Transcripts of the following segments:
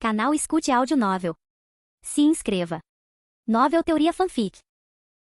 Canal Escute Áudio Novel. Se inscreva. Novel Teoria Fanfic.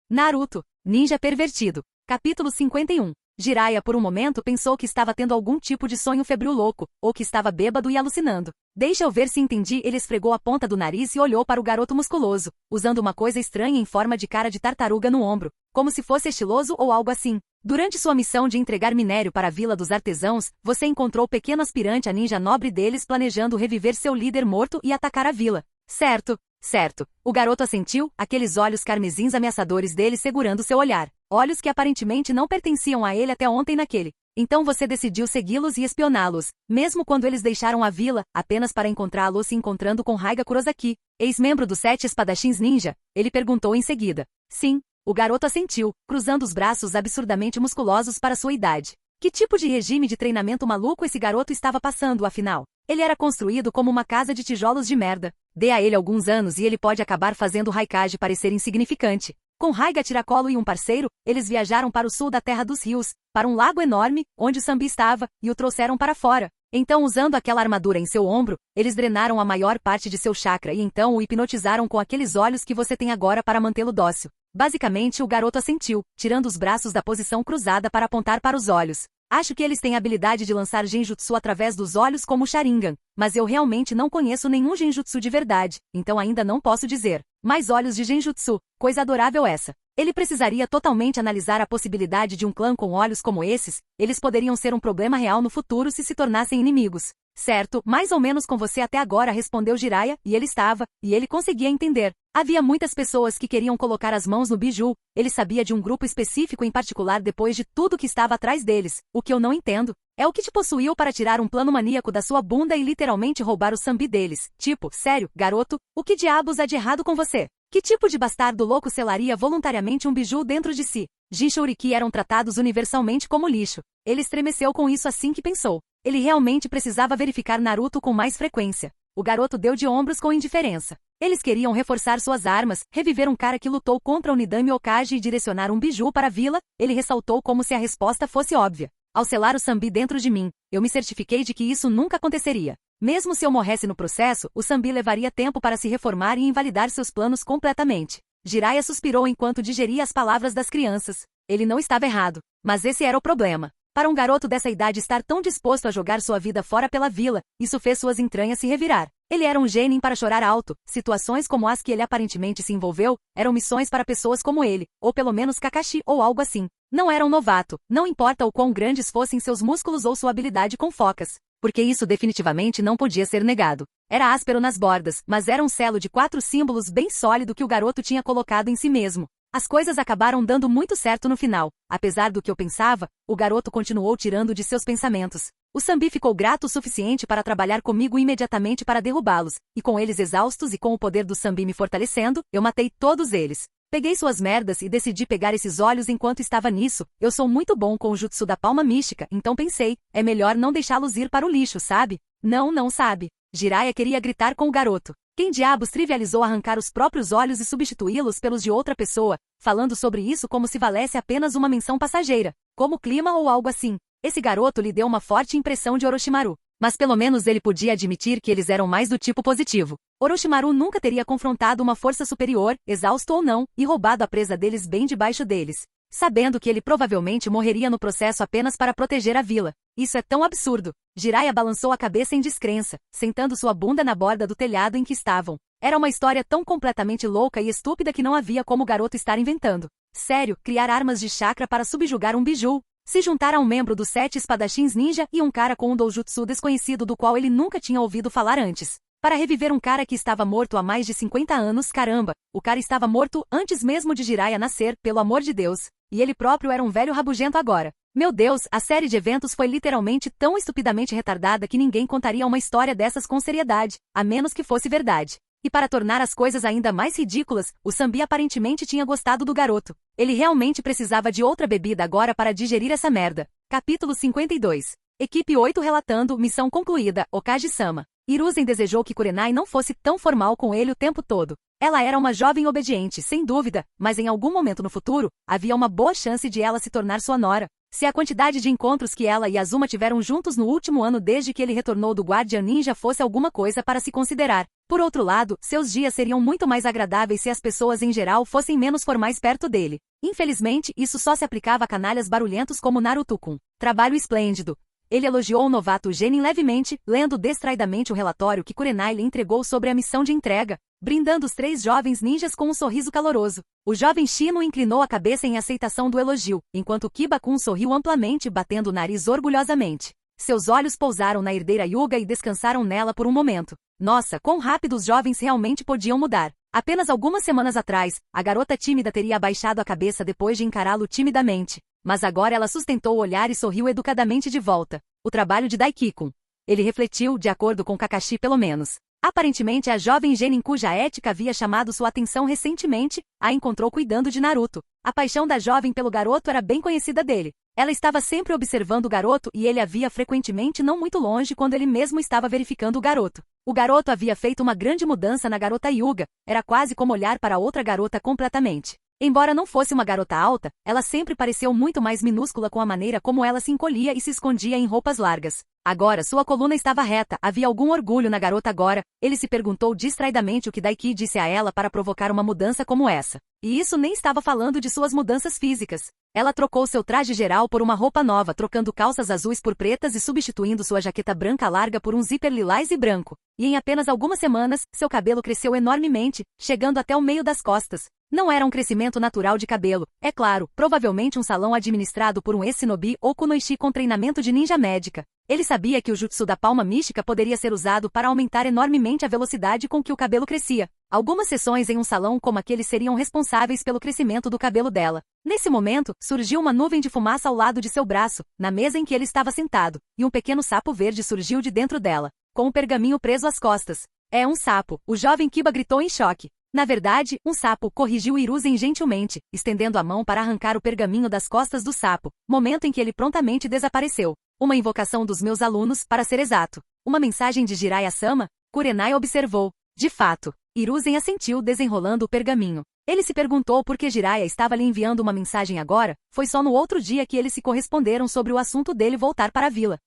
Naruto, Ninja Pervertido. Capítulo 51. Jiraiya por um momento pensou que estava tendo algum tipo de sonho febril louco, ou que estava bêbado e alucinando. Deixa eu ver se entendi. Ele esfregou a ponta do nariz e olhou para o garoto musculoso, usando uma coisa estranha em forma de cara de tartaruga no ombro, como se fosse estiloso ou algo assim. Durante sua missão de entregar minério para a Vila dos Artesãos, você encontrou o pequeno aspirante a ninja nobre deles planejando reviver seu líder morto e atacar a vila. Certo. Certo. O garoto assentiu, aqueles olhos carmesins ameaçadores dele segurando seu olhar. Olhos que aparentemente não pertenciam a ele até ontem naquele. Então você decidiu segui-los e espioná-los, mesmo quando eles deixaram a vila, apenas para encontrá-los se encontrando com Raiga Kurosaki, ex-membro dos 7 Espadachins Ninja? Ele perguntou em seguida. Sim. O garoto assentiu, cruzando os braços absurdamente musculosos para sua idade. Que tipo de regime de treinamento maluco esse garoto estava passando, afinal? Ele era construído como uma casa de tijolos de merda. Dê a ele alguns anos e ele pode acabar fazendo Raikage parecer insignificante. Com Raiga Tiracolo e um parceiro, eles viajaram para o sul da Terra dos Rios, para um lago enorme, onde o Sambi estava, e o trouxeram para fora. Então, usando aquela armadura em seu ombro, eles drenaram a maior parte de seu chakra e então o hipnotizaram com aqueles olhos que você tem agora para mantê-lo dócil. Basicamente, o garoto assentiu, tirando os braços da posição cruzada para apontar para os olhos. Acho que eles têm a habilidade de lançar genjutsu através dos olhos como Sharingan, mas eu realmente não conheço nenhum genjutsu de verdade, então ainda não posso dizer. Mais olhos de genjutsu, coisa adorável essa. Ele precisaria totalmente analisar a possibilidade de um clã com olhos como esses. Eles poderiam ser um problema real no futuro se tornassem inimigos. Certo, mais ou menos com você até agora, respondeu Jiraiya, e ele conseguia entender. Havia muitas pessoas que queriam colocar as mãos no biju. Ele sabia de um grupo específico em particular depois de tudo que estava atrás deles. O que eu não entendo é o que te possuiu para tirar um plano maníaco da sua bunda e literalmente roubar o Sambi deles. Tipo, sério, garoto, o que diabos há de errado com você? Que tipo de bastardo louco selaria voluntariamente um biju dentro de si? Jinchuriki eram tratados universalmente como lixo. Ele estremeceu com isso assim que pensou. Ele realmente precisava verificar Naruto com mais frequência. O garoto deu de ombros com indiferença. Eles queriam reforçar suas armas, reviver um cara que lutou contra o Nidame Okage e direcionar um biju para a vila. Ele ressaltou como se a resposta fosse óbvia. Ao selar o Sambi dentro de mim, eu me certifiquei de que isso nunca aconteceria. Mesmo se eu morresse no processo, o Sambi levaria tempo para se reformar e invalidar seus planos completamente. Jiraiya suspirou enquanto digeria as palavras das crianças. Ele não estava errado, mas esse era o problema. Para um garoto dessa idade estar tão disposto a jogar sua vida fora pela vila, isso fez suas entranhas se revirar. Ele era um gênio para chorar alto. Situações como as que ele aparentemente se envolveu, eram missões para pessoas como ele, ou pelo menos Kakashi ou algo assim. Não era um novato, não importa o quão grandes fossem seus músculos ou sua habilidade com focas. Porque isso definitivamente não podia ser negado. Era áspero nas bordas, mas era um selo de 4 símbolos bem sólido que o garoto tinha colocado em si mesmo. As coisas acabaram dando muito certo no final. Apesar do que eu pensava, o garoto continuou tirando de seus pensamentos. O Sambi ficou grato o suficiente para trabalhar comigo imediatamente para derrubá-los, e com eles exaustos e com o poder do Sambi me fortalecendo, eu matei todos eles. Peguei suas merdas e decidi pegar esses olhos enquanto estava nisso. Eu sou muito bom com o jutsu da palma mística, então pensei, é melhor não deixá-los ir para o lixo, sabe? Não sabe. Jiraiya queria gritar com o garoto. Quem diabos trivializou arrancar os próprios olhos e substituí-los pelos de outra pessoa, falando sobre isso como se valesse apenas uma menção passageira, como clima ou algo assim? Esse garoto lhe deu uma forte impressão de Orochimaru. Mas pelo menos ele podia admitir que eles eram mais do tipo positivo. Orochimaru nunca teria confrontado uma força superior, exausto ou não, e roubado a presa deles bem debaixo deles, sabendo que ele provavelmente morreria no processo apenas para proteger a vila. Isso é tão absurdo. Jiraiya balançou a cabeça em descrença, sentando sua bunda na borda do telhado em que estavam. Era uma história tão completamente louca e estúpida que não havia como o garoto estar inventando. Sério, criar armas de chakra para subjugar um biju. Se juntar a um membro dos 7 Espadachins Ninja e um cara com um doujutsu desconhecido do qual ele nunca tinha ouvido falar antes. Para reviver um cara que estava morto há mais de 50 anos, caramba, o cara estava morto antes mesmo de Jiraiya nascer, pelo amor de Deus. E ele próprio era um velho rabugento agora. Meu Deus, a série de eventos foi literalmente tão estupidamente retardada que ninguém contaria uma história dessas com seriedade, a menos que fosse verdade. E para tornar as coisas ainda mais ridículas, o Sambi aparentemente tinha gostado do garoto. Ele realmente precisava de outra bebida agora para digerir essa merda. Capítulo 52. Equipe 8 relatando, missão concluída, Okage-sama. Hiruzen desejou que Kurenai não fosse tão formal com ele o tempo todo. Ela era uma jovem obediente, sem dúvida, mas em algum momento no futuro, havia uma boa chance de ela se tornar sua nora. Se a quantidade de encontros que ela e Azuma tiveram juntos no último ano desde que ele retornou do Guardian Ninja fosse alguma coisa para se considerar. Por outro lado, seus dias seriam muito mais agradáveis se as pessoas em geral fossem menos formais perto dele. Infelizmente, isso só se aplicava a canalhas barulhentos como Naruto-kun. Trabalho esplêndido. Ele elogiou o novato Genin levemente, lendo distraidamente o relatório que Kurenai lhe entregou sobre a missão de entrega, brindando os 3 jovens ninjas com um sorriso caloroso. O jovem Shino inclinou a cabeça em aceitação do elogio, enquanto Kiba-kun sorriu amplamente, batendo o nariz orgulhosamente. Seus olhos pousaram na herdeira Yuga e descansaram nela por um momento. Nossa, quão rápido os jovens realmente podiam mudar. Apenas algumas semanas atrás, a garota tímida teria abaixado a cabeça depois de encará-lo timidamente. Mas agora ela sustentou o olhar e sorriu educadamente de volta. O trabalho de Daiki-kun. Ele refletiu, de acordo com Kakashi pelo menos. Aparentemente a jovem Genin cuja ética havia chamado sua atenção recentemente, a encontrou cuidando de Naruto. A paixão da jovem pelo garoto era bem conhecida dele. Ela estava sempre observando o garoto e ele a via frequentemente não muito longe quando ele mesmo estava verificando o garoto. O garoto havia feito uma grande mudança na garota Yuga, era quase como olhar para outra garota completamente. Embora não fosse uma garota alta, ela sempre pareceu muito mais minúscula com a maneira como ela se encolhia e se escondia em roupas largas. Agora sua coluna estava reta, havia algum orgulho na garota agora. Ele se perguntou distraidamente o que Daiki disse a ela para provocar uma mudança como essa. E isso nem estava falando de suas mudanças físicas. Ela trocou seu traje geral por uma roupa nova, trocando calças azuis por pretas e substituindo sua jaqueta branca larga por um zíper lilás e branco. E em apenas algumas semanas, seu cabelo cresceu enormemente, chegando até o meio das costas. Não era um crescimento natural de cabelo, é claro, provavelmente um salão administrado por um ex-shinobi ou kunoichi com treinamento de ninja médica. Ele sabia que o jutsu da palma mística poderia ser usado para aumentar enormemente a velocidade com que o cabelo crescia. Algumas sessões em um salão como aquele seriam responsáveis pelo crescimento do cabelo dela. Nesse momento, surgiu uma nuvem de fumaça ao lado de seu braço, na mesa em que ele estava sentado, e um pequeno sapo verde surgiu de dentro dela, com um pergaminho preso às costas. É um sapo, o jovem Kiba gritou em choque. Na verdade, um sapo, corrigiu Hiruzen gentilmente, estendendo a mão para arrancar o pergaminho das costas do sapo, momento em que ele prontamente desapareceu. Uma invocação dos meus alunos, para ser exato. Uma mensagem de Jiraiya-sama? Kurenai observou. De fato, Hiruzen assentiu desenrolando o pergaminho. Ele se perguntou por que Jiraiya estava lhe enviando uma mensagem agora, foi só no outro dia que eles se corresponderam sobre o assunto dele voltar para a vila.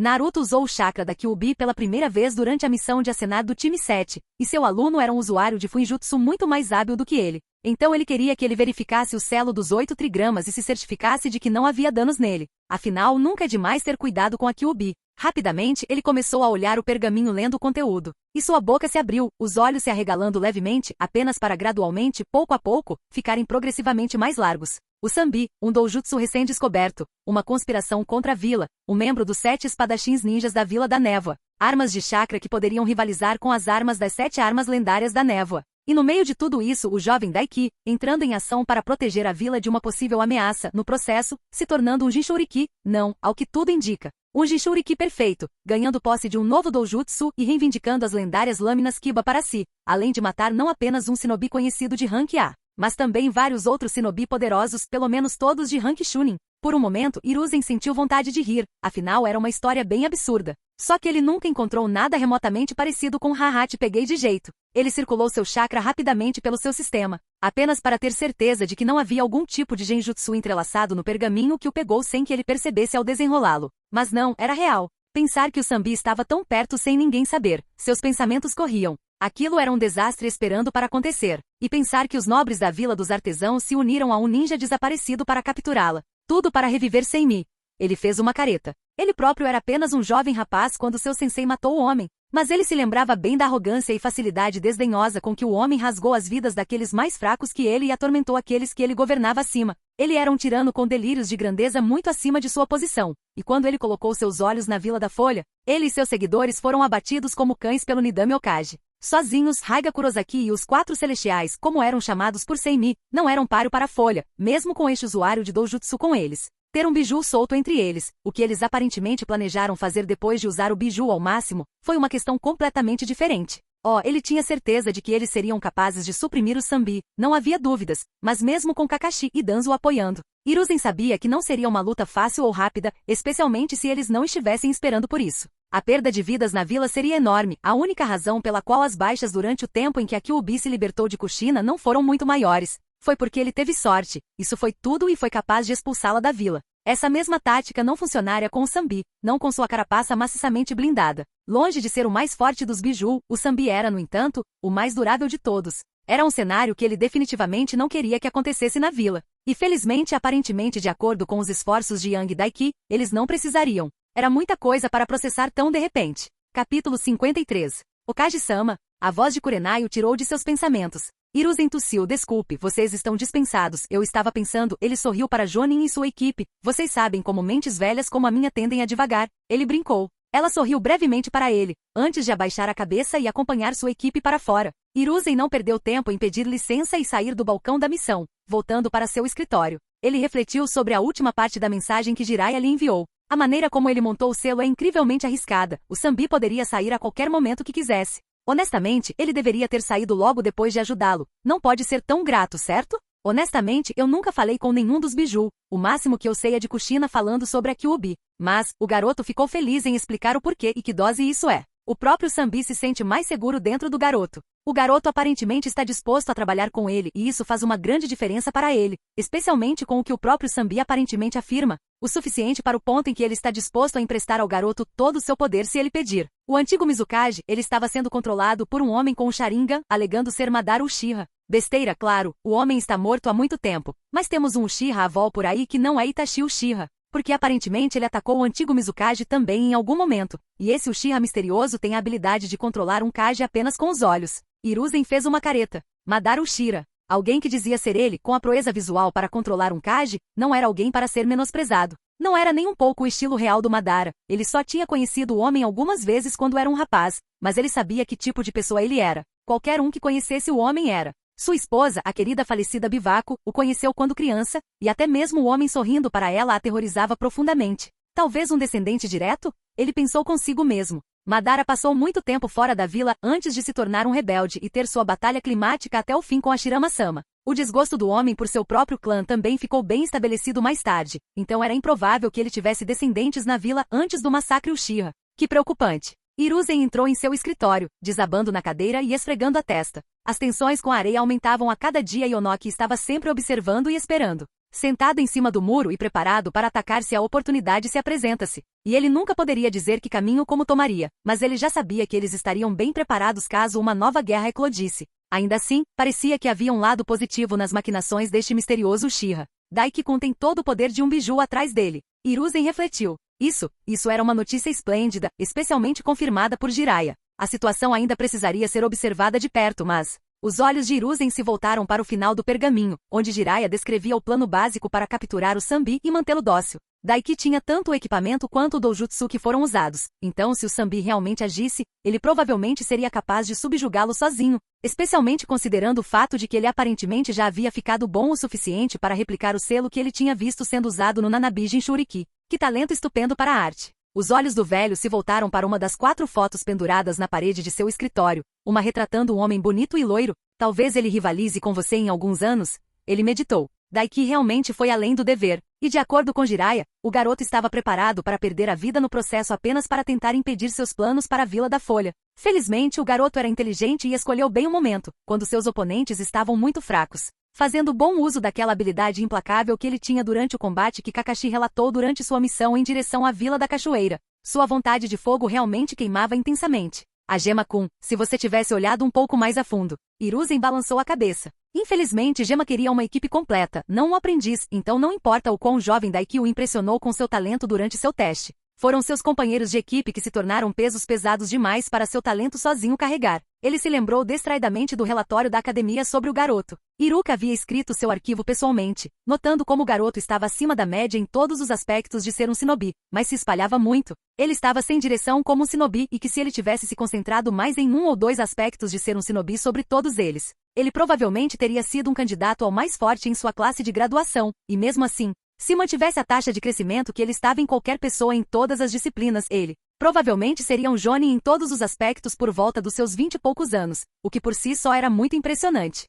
Naruto usou o chakra da Kyuubi pela primeira vez durante a missão de acenar do time 7, e seu aluno era um usuário de Fuinjutsu muito mais hábil do que ele. Então ele queria que ele verificasse o selo dos 8 trigramas e se certificasse de que não havia danos nele. Afinal, nunca é demais ter cuidado com a Kyuubi. Rapidamente, ele começou a olhar o pergaminho lendo o conteúdo. E sua boca se abriu, os olhos se arregalando levemente, apenas para gradualmente, pouco a pouco, ficarem progressivamente mais largos. O Sanbi, um doujutsu recém-descoberto, uma conspiração contra a vila, um membro dos 7 espadachins ninjas da Vila da Névoa, armas de chakra que poderiam rivalizar com as armas das 7 armas lendárias da Névoa. E no meio de tudo isso o jovem Daiki, entrando em ação para proteger a vila de uma possível ameaça, no processo, se tornando um Jinchuriki, não, ao que tudo indica. Um Jinchuriki perfeito, ganhando posse de um novo doujutsu e reivindicando as lendárias lâminas Kiba para si, além de matar não apenas um shinobi conhecido de rank A, mas também vários outros shinobi poderosos, pelo menos todos de rank Chunin. Por um momento, Hiruzen sentiu vontade de rir, afinal era uma história bem absurda. Só que ele nunca encontrou nada remotamente parecido com Haha te peguei de jeito. Ele circulou seu chakra rapidamente pelo seu sistema, apenas para ter certeza de que não havia algum tipo de genjutsu entrelaçado no pergaminho que o pegou sem que ele percebesse ao desenrolá-lo. Mas não, era real. Pensar que o Sanbi estava tão perto sem ninguém saber. Seus pensamentos corriam. Aquilo era um desastre esperando para acontecer. E pensar que os nobres da Vila dos Artesãos se uniram a um ninja desaparecido para capturá-la. Tudo para reviver Seimi. Ele fez uma careta. Ele próprio era apenas um jovem rapaz quando seu sensei matou o homem. Mas ele se lembrava bem da arrogância e facilidade desdenhosa com que o homem rasgou as vidas daqueles mais fracos que ele e atormentou aqueles que ele governava acima. Ele era um tirano com delírios de grandeza muito acima de sua posição. E quando ele colocou seus olhos na Vila da Folha, ele e seus seguidores foram abatidos como cães pelo Nidame Okage. Sozinhos, Raiga Kurosaki e os 4 Celestiais, como eram chamados por Seimi, não eram páreo para a Folha, mesmo com este usuário de doujutsu com eles. Ter um biju solto entre eles, o que eles aparentemente planejaram fazer depois de usar o biju ao máximo, foi uma questão completamente diferente. Ele tinha certeza de que eles seriam capazes de suprimir o Sanbi, não havia dúvidas, mas mesmo com Kakashi e Danzo apoiando. Hiruzen sabia que não seria uma luta fácil ou rápida, especialmente se eles não estivessem esperando por isso. A perda de vidas na vila seria enorme, a única razão pela qual as baixas durante o tempo em que a Kyuubi se libertou de Kushina não foram muito maiores. Foi porque ele teve sorte, isso foi tudo e foi capaz de expulsá-la da vila. Essa mesma tática não funcionaria com o Sambi, não com sua carapaça maciçamente blindada. Longe de ser o mais forte dos Biju, o Sambi era, no entanto, o mais durável de todos. Era um cenário que ele definitivamente não queria que acontecesse na vila. E felizmente, aparentemente de acordo com os esforços de Yang Daiki, eles não precisariam. Era muita coisa para processar tão de repente. Capítulo 53. Okage-sama, a voz de Kurenai o tirou de seus pensamentos. Hiruzen tossiu. Desculpe, vocês estão dispensados. Eu estava pensando. Ele sorriu para Jonin e sua equipe. Vocês sabem como mentes velhas como a minha tendem a divagar. Ele brincou. Ela sorriu brevemente para ele, antes de abaixar a cabeça e acompanhar sua equipe para fora. Hiruzen não perdeu tempo em pedir licença e sair do balcão da missão, voltando para seu escritório. Ele refletiu sobre a última parte da mensagem que Jiraiya lhe enviou. A maneira como ele montou o selo é incrivelmente arriscada. O Sambi poderia sair a qualquer momento que quisesse. Honestamente, ele deveria ter saído logo depois de ajudá-lo. Não pode ser tão grato, certo? Honestamente, eu nunca falei com nenhum dos Biju. O máximo que eu sei é de Kushina falando sobre a Kyuubi. Mas, o garoto ficou feliz em explicar o porquê e que dose isso é. O próprio Sambi se sente mais seguro dentro do garoto. O garoto aparentemente está disposto a trabalhar com ele e isso faz uma grande diferença para ele, especialmente com o que o próprio Sambi aparentemente afirma, o suficiente para o ponto em que ele está disposto a emprestar ao garoto todo o seu poder se ele pedir. O antigo Mizukage, ele estava sendo controlado por um homem com um Sharingan, alegando ser Madara Uchiha. Besteira, claro, o homem está morto há muito tempo, mas temos um Uchiha avó por aí que não é Itachi Uchiha. Porque aparentemente ele atacou o antigo Mizukage também em algum momento, e esse Uchiha misterioso tem a habilidade de controlar um Kage apenas com os olhos. Hiruzen fez uma careta. Madara Uchiha. Alguém que dizia ser ele, com a proeza visual para controlar um Kage, não era alguém para ser menosprezado. Não era nem um pouco o estilo real do Madara, ele só tinha conhecido o homem algumas vezes quando era um rapaz, mas ele sabia que tipo de pessoa ele era. Qualquer um que conhecesse o homem era. Sua esposa, a querida falecida Bivaco, o conheceu quando criança, e até mesmo o homem sorrindo para ela a aterrorizava profundamente. Talvez um descendente direto? Ele pensou consigo mesmo. Madara passou muito tempo fora da vila antes de se tornar um rebelde e ter sua batalha climática até o fim com a Shirama-sama. O desgosto do homem por seu próprio clã também ficou bem estabelecido mais tarde, então era improvável que ele tivesse descendentes na vila antes do massacre Uchiha. Que preocupante. Hiruzen entrou em seu escritório, desabando na cadeira e esfregando a testa. As tensões com a areia aumentavam a cada dia e Onoki estava sempre observando e esperando. Sentado em cima do muro e preparado para atacar se a oportunidade se apresenta-se. E ele nunca poderia dizer que caminho como tomaria, mas ele já sabia que eles estariam bem preparados caso uma nova guerra eclodisse. Ainda assim, parecia que havia um lado positivo nas maquinações deste misterioso Uchiha. Daiki-kun tem todo o poder de um Biju atrás dele. Hiruzen refletiu. Isso era uma notícia esplêndida, especialmente confirmada por Jiraiya. A situação ainda precisaria ser observada de perto, mas... Os olhos de Hiruzen se voltaram para o final do pergaminho, onde Jiraiya descrevia o plano básico para capturar o Sambi e mantê-lo dócil. Daiki tinha tanto o equipamento quanto o doujutsu que foram usados, então se o Sambi realmente agisse, ele provavelmente seria capaz de subjugá-lo sozinho, especialmente considerando o fato de que ele aparentemente já havia ficado bom o suficiente para replicar o selo que ele tinha visto sendo usado no Nanabi Jinchuriki. Que talento estupendo para a arte! Os olhos do velho se voltaram para uma das 4 fotos penduradas na parede de seu escritório, uma retratando um homem bonito e loiro. Talvez ele rivalize com você em alguns anos? Ele meditou. Daiki realmente foi além do dever, e de acordo com Jiraiya, o garoto estava preparado para perder a vida no processo apenas para tentar impedir seus planos para a Vila da Folha. Felizmente o garoto era inteligente e escolheu bem o momento, quando seus oponentes estavam muito fracos, fazendo bom uso daquela habilidade implacável que ele tinha durante o combate que Kakashi relatou durante sua missão em direção à Vila da Cachoeira. Sua vontade de fogo realmente queimava intensamente. A Gema-kun, se você tivesse olhado um pouco mais a fundo. Hiruzen balançou a cabeça. Infelizmente Gema queria uma equipe completa, não um aprendiz, então não importa o quão jovem Daiki o impressionou com seu talento durante seu teste. Foram seus companheiros de equipe que se tornaram pesos pesados demais para seu talento sozinho carregar. Ele se lembrou distraidamente do relatório da academia sobre o garoto. Iruka havia escrito seu arquivo pessoalmente, notando como o garoto estava acima da média em todos os aspectos de ser um shinobi, mas se espalhava muito. Ele estava sem direção como um shinobi e que se ele tivesse se concentrado mais em um ou 2 aspectos de ser um shinobi sobre todos eles, ele provavelmente teria sido um candidato ao mais forte em sua classe de graduação, e mesmo assim, se mantivesse a taxa de crescimento que ele estava em qualquer pessoa em todas as disciplinas, ele provavelmente seria um Jonin em todos os aspectos por volta dos seus 20 e poucos anos, o que por si só era muito impressionante.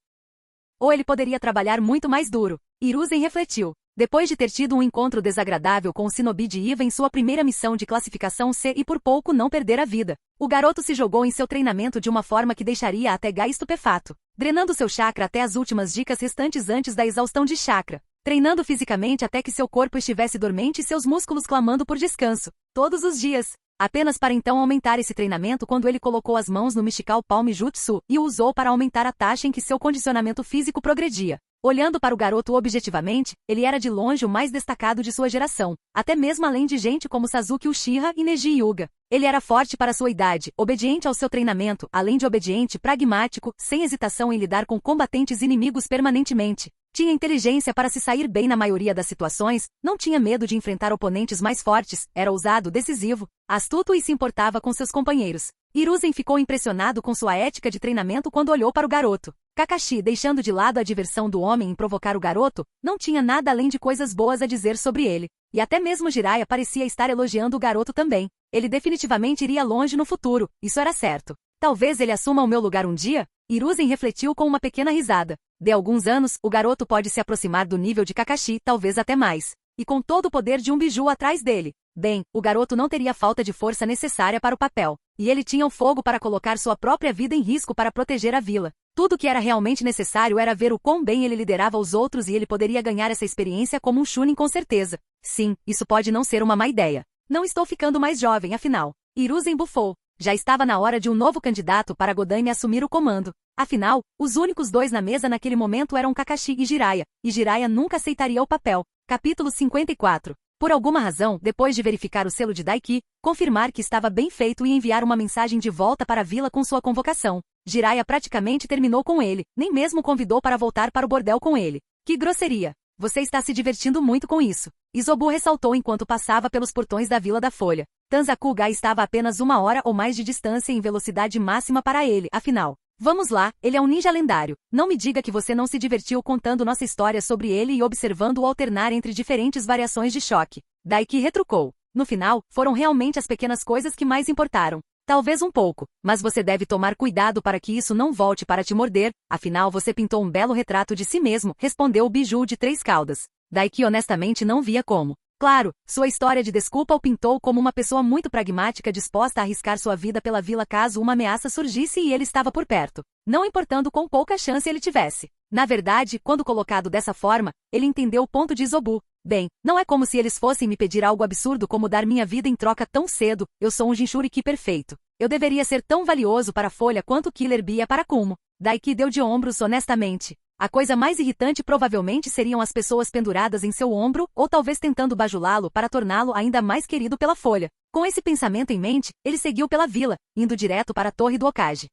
Ou ele poderia trabalhar muito mais duro. Hiruzen refletiu. Depois de ter tido um encontro desagradável com o Shinobi de Iva em sua primeira missão de classificação C e por pouco não perder a vida, o garoto se jogou em seu treinamento de uma forma que deixaria até Gai estupefato, drenando seu chakra até as últimas dicas restantes antes da exaustão de chakra, treinando fisicamente até que seu corpo estivesse dormente e seus músculos clamando por descanso, todos os dias. Apenas para então aumentar esse treinamento quando ele colocou as mãos no Mystical Palm Jutsu e o usou para aumentar a taxa em que seu condicionamento físico progredia. Olhando para o garoto objetivamente, ele era de longe o mais destacado de sua geração, até mesmo além de gente como Sasuke Uchiha e Neji Hyuga. Ele era forte para sua idade, obediente ao seu treinamento, além de obediente, pragmático, sem hesitação em lidar com combatentes inimigos permanentemente. Tinha inteligência para se sair bem na maioria das situações, não tinha medo de enfrentar oponentes mais fortes, era ousado, decisivo, astuto e se importava com seus companheiros. Hiruzen ficou impressionado com sua ética de treinamento quando olhou para o garoto. Kakashi, deixando de lado a diversão do homem em provocar o garoto, não tinha nada além de coisas boas a dizer sobre ele. E até mesmo Jiraiya parecia estar elogiando o garoto também. Ele definitivamente iria longe no futuro, isso era certo. Talvez ele assuma o meu lugar um dia? Hiruzen refletiu com uma pequena risada. De alguns anos, o garoto pode se aproximar do nível de Kakashi, talvez até mais. E com todo o poder de um biju atrás dele. Bem, o garoto não teria falta de força necessária para o papel. E ele tinha o fogo para colocar sua própria vida em risco para proteger a vila. Tudo que era realmente necessário era ver o quão bem ele liderava os outros e ele poderia ganhar essa experiência como um Chunin com certeza. Sim, isso pode não ser uma má ideia. Não estou ficando mais jovem, afinal. Hiruzen bufou. Já estava na hora de um novo candidato para Godaime assumir o comando. Afinal, os únicos dois na mesa naquele momento eram Kakashi e Jiraiya nunca aceitaria o papel. Capítulo 54. Por alguma razão, depois de verificar o selo de Daiki, confirmar que estava bem feito e enviar uma mensagem de volta para a vila com sua convocação, Jiraiya praticamente terminou com ele, nem mesmo convidou para voltar para o bordel com ele. Que grosseria! Você está se divertindo muito com isso. Isobu ressaltou enquanto passava pelos portões da Vila da Folha. Tanzaku Gai estava a apenas 1 hora ou mais de distância em velocidade máxima para ele, afinal. Vamos lá, ele é um ninja lendário. Não me diga que você não se divertiu contando nossa história sobre ele e observando-o alternar entre diferentes variações de choque. Daiki retrucou. No final, foram realmente as pequenas coisas que mais importaram. Talvez um pouco, mas você deve tomar cuidado para que isso não volte para te morder, afinal você pintou um belo retrato de si mesmo, respondeu o biju de 3 caudas. Daiki honestamente não via como. Claro, sua história de desculpa o pintou como uma pessoa muito pragmática disposta a arriscar sua vida pela vila caso uma ameaça surgisse e ele estava por perto, não importando quão pouca chance ele tivesse. Na verdade, quando colocado dessa forma, ele entendeu o ponto de Isobu. Bem, não é como se eles fossem me pedir algo absurdo como dar minha vida em troca tão cedo, eu sou um Jinchuriki perfeito. Eu deveria ser tão valioso para a Folha quanto Killer Bee é para Kumo. Daiki deu de ombros honestamente. A coisa mais irritante provavelmente seriam as pessoas penduradas em seu ombro, ou talvez tentando bajulá-lo para torná-lo ainda mais querido pela Folha. Com esse pensamento em mente, ele seguiu pela vila, indo direto para a torre do Hokage.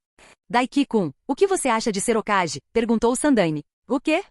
Daiki-kun, o que você acha de ser Hokage? Perguntou Sandaime. O quê?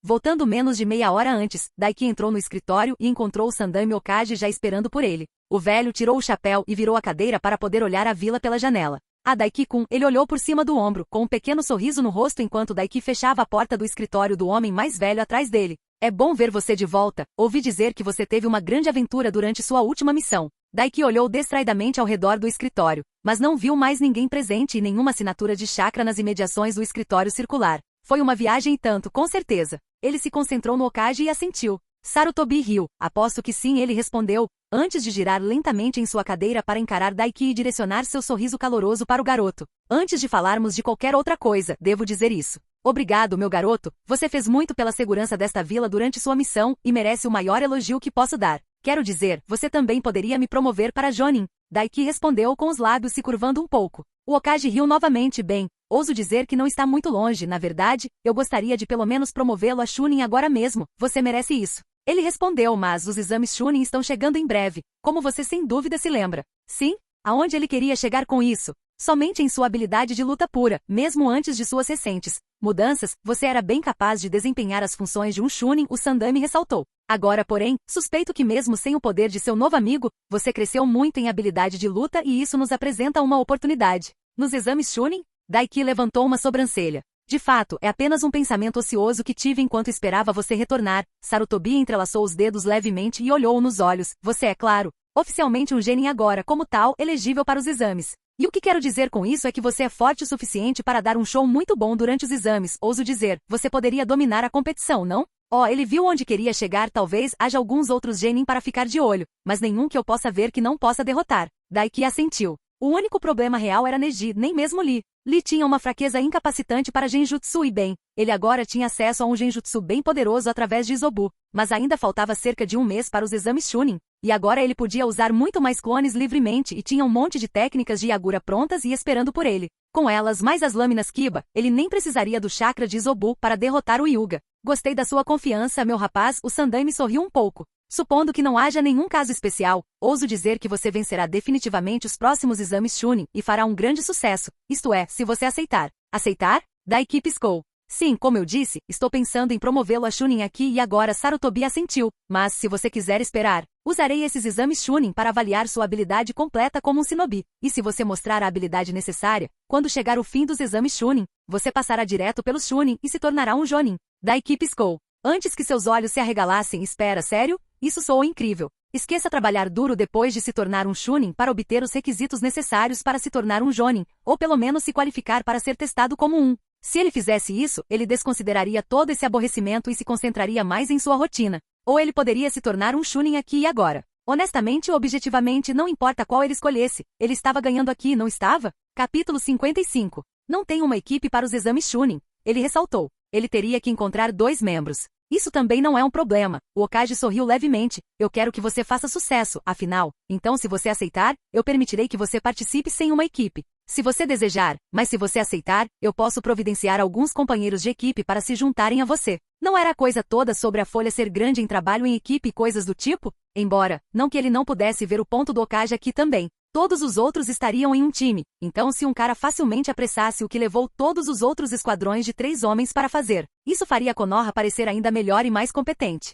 Voltando menos de meia hora antes, Daiki entrou no escritório e encontrou o Sandaime Hokage já esperando por ele. O velho tirou o chapéu e virou a cadeira para poder olhar a vila pela janela. Daiki-kun, ele olhou por cima do ombro, com um pequeno sorriso no rosto enquanto Daiki fechava a porta do escritório do homem mais velho atrás dele. É bom ver você de volta, ouvi dizer que você teve uma grande aventura durante sua última missão. Daiki olhou distraidamente ao redor do escritório, mas não viu mais ninguém presente e nenhuma assinatura de chakra nas imediações do escritório circular. Foi uma viagem e tanto, com certeza. Ele se concentrou no Hokage e assentiu. Sarutobi riu. Aposto que sim, ele respondeu, antes de girar lentamente em sua cadeira para encarar Daiki e direcionar seu sorriso caloroso para o garoto. Antes de falarmos de qualquer outra coisa, devo dizer isso. Obrigado, meu garoto. Você fez muito pela segurança desta vila durante sua missão e merece o maior elogio que posso dar. Quero dizer, você também poderia me promover para Jonin. Daiki respondeu com os lábios se curvando um pouco. O Hokage riu novamente. Bem, ouso dizer que não está muito longe, na verdade, eu gostaria de pelo menos promovê-lo a Chunin agora mesmo, você merece isso. Ele respondeu, mas os exames Chunin estão chegando em breve, como você sem dúvida se lembra. Sim? Aonde ele queria chegar com isso? Somente em sua habilidade de luta pura, mesmo antes de suas recentes mudanças, você era bem capaz de desempenhar as funções de um Chunin, o Sandaime ressaltou. Agora, porém, suspeito que mesmo sem o poder de seu novo amigo, você cresceu muito em habilidade de luta e isso nos apresenta uma oportunidade. Nos exames Chunin? Daiki levantou uma sobrancelha. De fato, é apenas um pensamento ocioso que tive enquanto esperava você retornar. Sarutobi entrelaçou os dedos levemente e olhou-o nos olhos. Você é, claro, oficialmente um genin agora, como tal, elegível para os exames. E o que quero dizer com isso é que você é forte o suficiente para dar um show muito bom durante os exames. Ouso dizer, você poderia dominar a competição, não? Oh, ele viu onde queria chegar. Talvez haja alguns outros genin para ficar de olho, mas nenhum que eu possa ver que não possa derrotar. Daiki assentiu. O único problema real era Neji, nem mesmo Lee. Lee tinha uma fraqueza incapacitante para genjutsu e bem, ele agora tinha acesso a um genjutsu bem poderoso através de Izobu, mas ainda faltava cerca de um mês para os exames Chunin, e agora ele podia usar muito mais clones livremente e tinha um monte de técnicas de Yagura prontas e esperando por ele. Com elas mais as lâminas Kiba, ele nem precisaria do chakra de Izobu para derrotar o Hyuga. Gostei da sua confiança, meu rapaz. O Sandaime sorriu um pouco. Supondo que não haja nenhum caso especial, ouso dizer que você vencerá definitivamente os próximos exames Chunin e fará um grande sucesso, isto é, se você aceitar. Aceitar? Daiki piscou. Sim, como eu disse, estou pensando em promovê-lo a Chunin aqui e agora. Sarutobi assentiu, mas se você quiser esperar, usarei esses exames Chunin para avaliar sua habilidade completa como um shinobi, e se você mostrar a habilidade necessária, quando chegar o fim dos exames Chunin, você passará direto pelos Chunin e se tornará um Jonin. Daiki piscou. Antes que seus olhos se arregalassem, espera, sério? Isso soou incrível. Esqueça trabalhar duro depois de se tornar um Chunin para obter os requisitos necessários para se tornar um Jonin, ou pelo menos se qualificar para ser testado como um. Se ele fizesse isso, ele desconsideraria todo esse aborrecimento e se concentraria mais em sua rotina. Ou ele poderia se tornar um Chunin aqui e agora. Honestamente ou objetivamente, não importa qual ele escolhesse, ele estava ganhando aqui, não estava? Capítulo 55. Não tem uma equipe para os exames Chunin. Ele ressaltou. Ele teria que encontrar 2 membros. Isso também não é um problema. O Hokage sorriu levemente. Eu quero que você faça sucesso, afinal. Então, se você aceitar, eu permitirei que você participe sem uma equipe. Se você desejar, mas se você aceitar, eu posso providenciar alguns companheiros de equipe para se juntarem a você. Não era a coisa toda sobre a folha ser grande em trabalho em equipe e coisas do tipo? Embora, não que ele não pudesse ver o ponto do Hokage aqui também. Todos os outros estariam em um time, então se um cara facilmente apressasse o que levou todos os outros esquadrões de 3 homens para fazer, isso faria Konoha parecer ainda melhor e mais competente.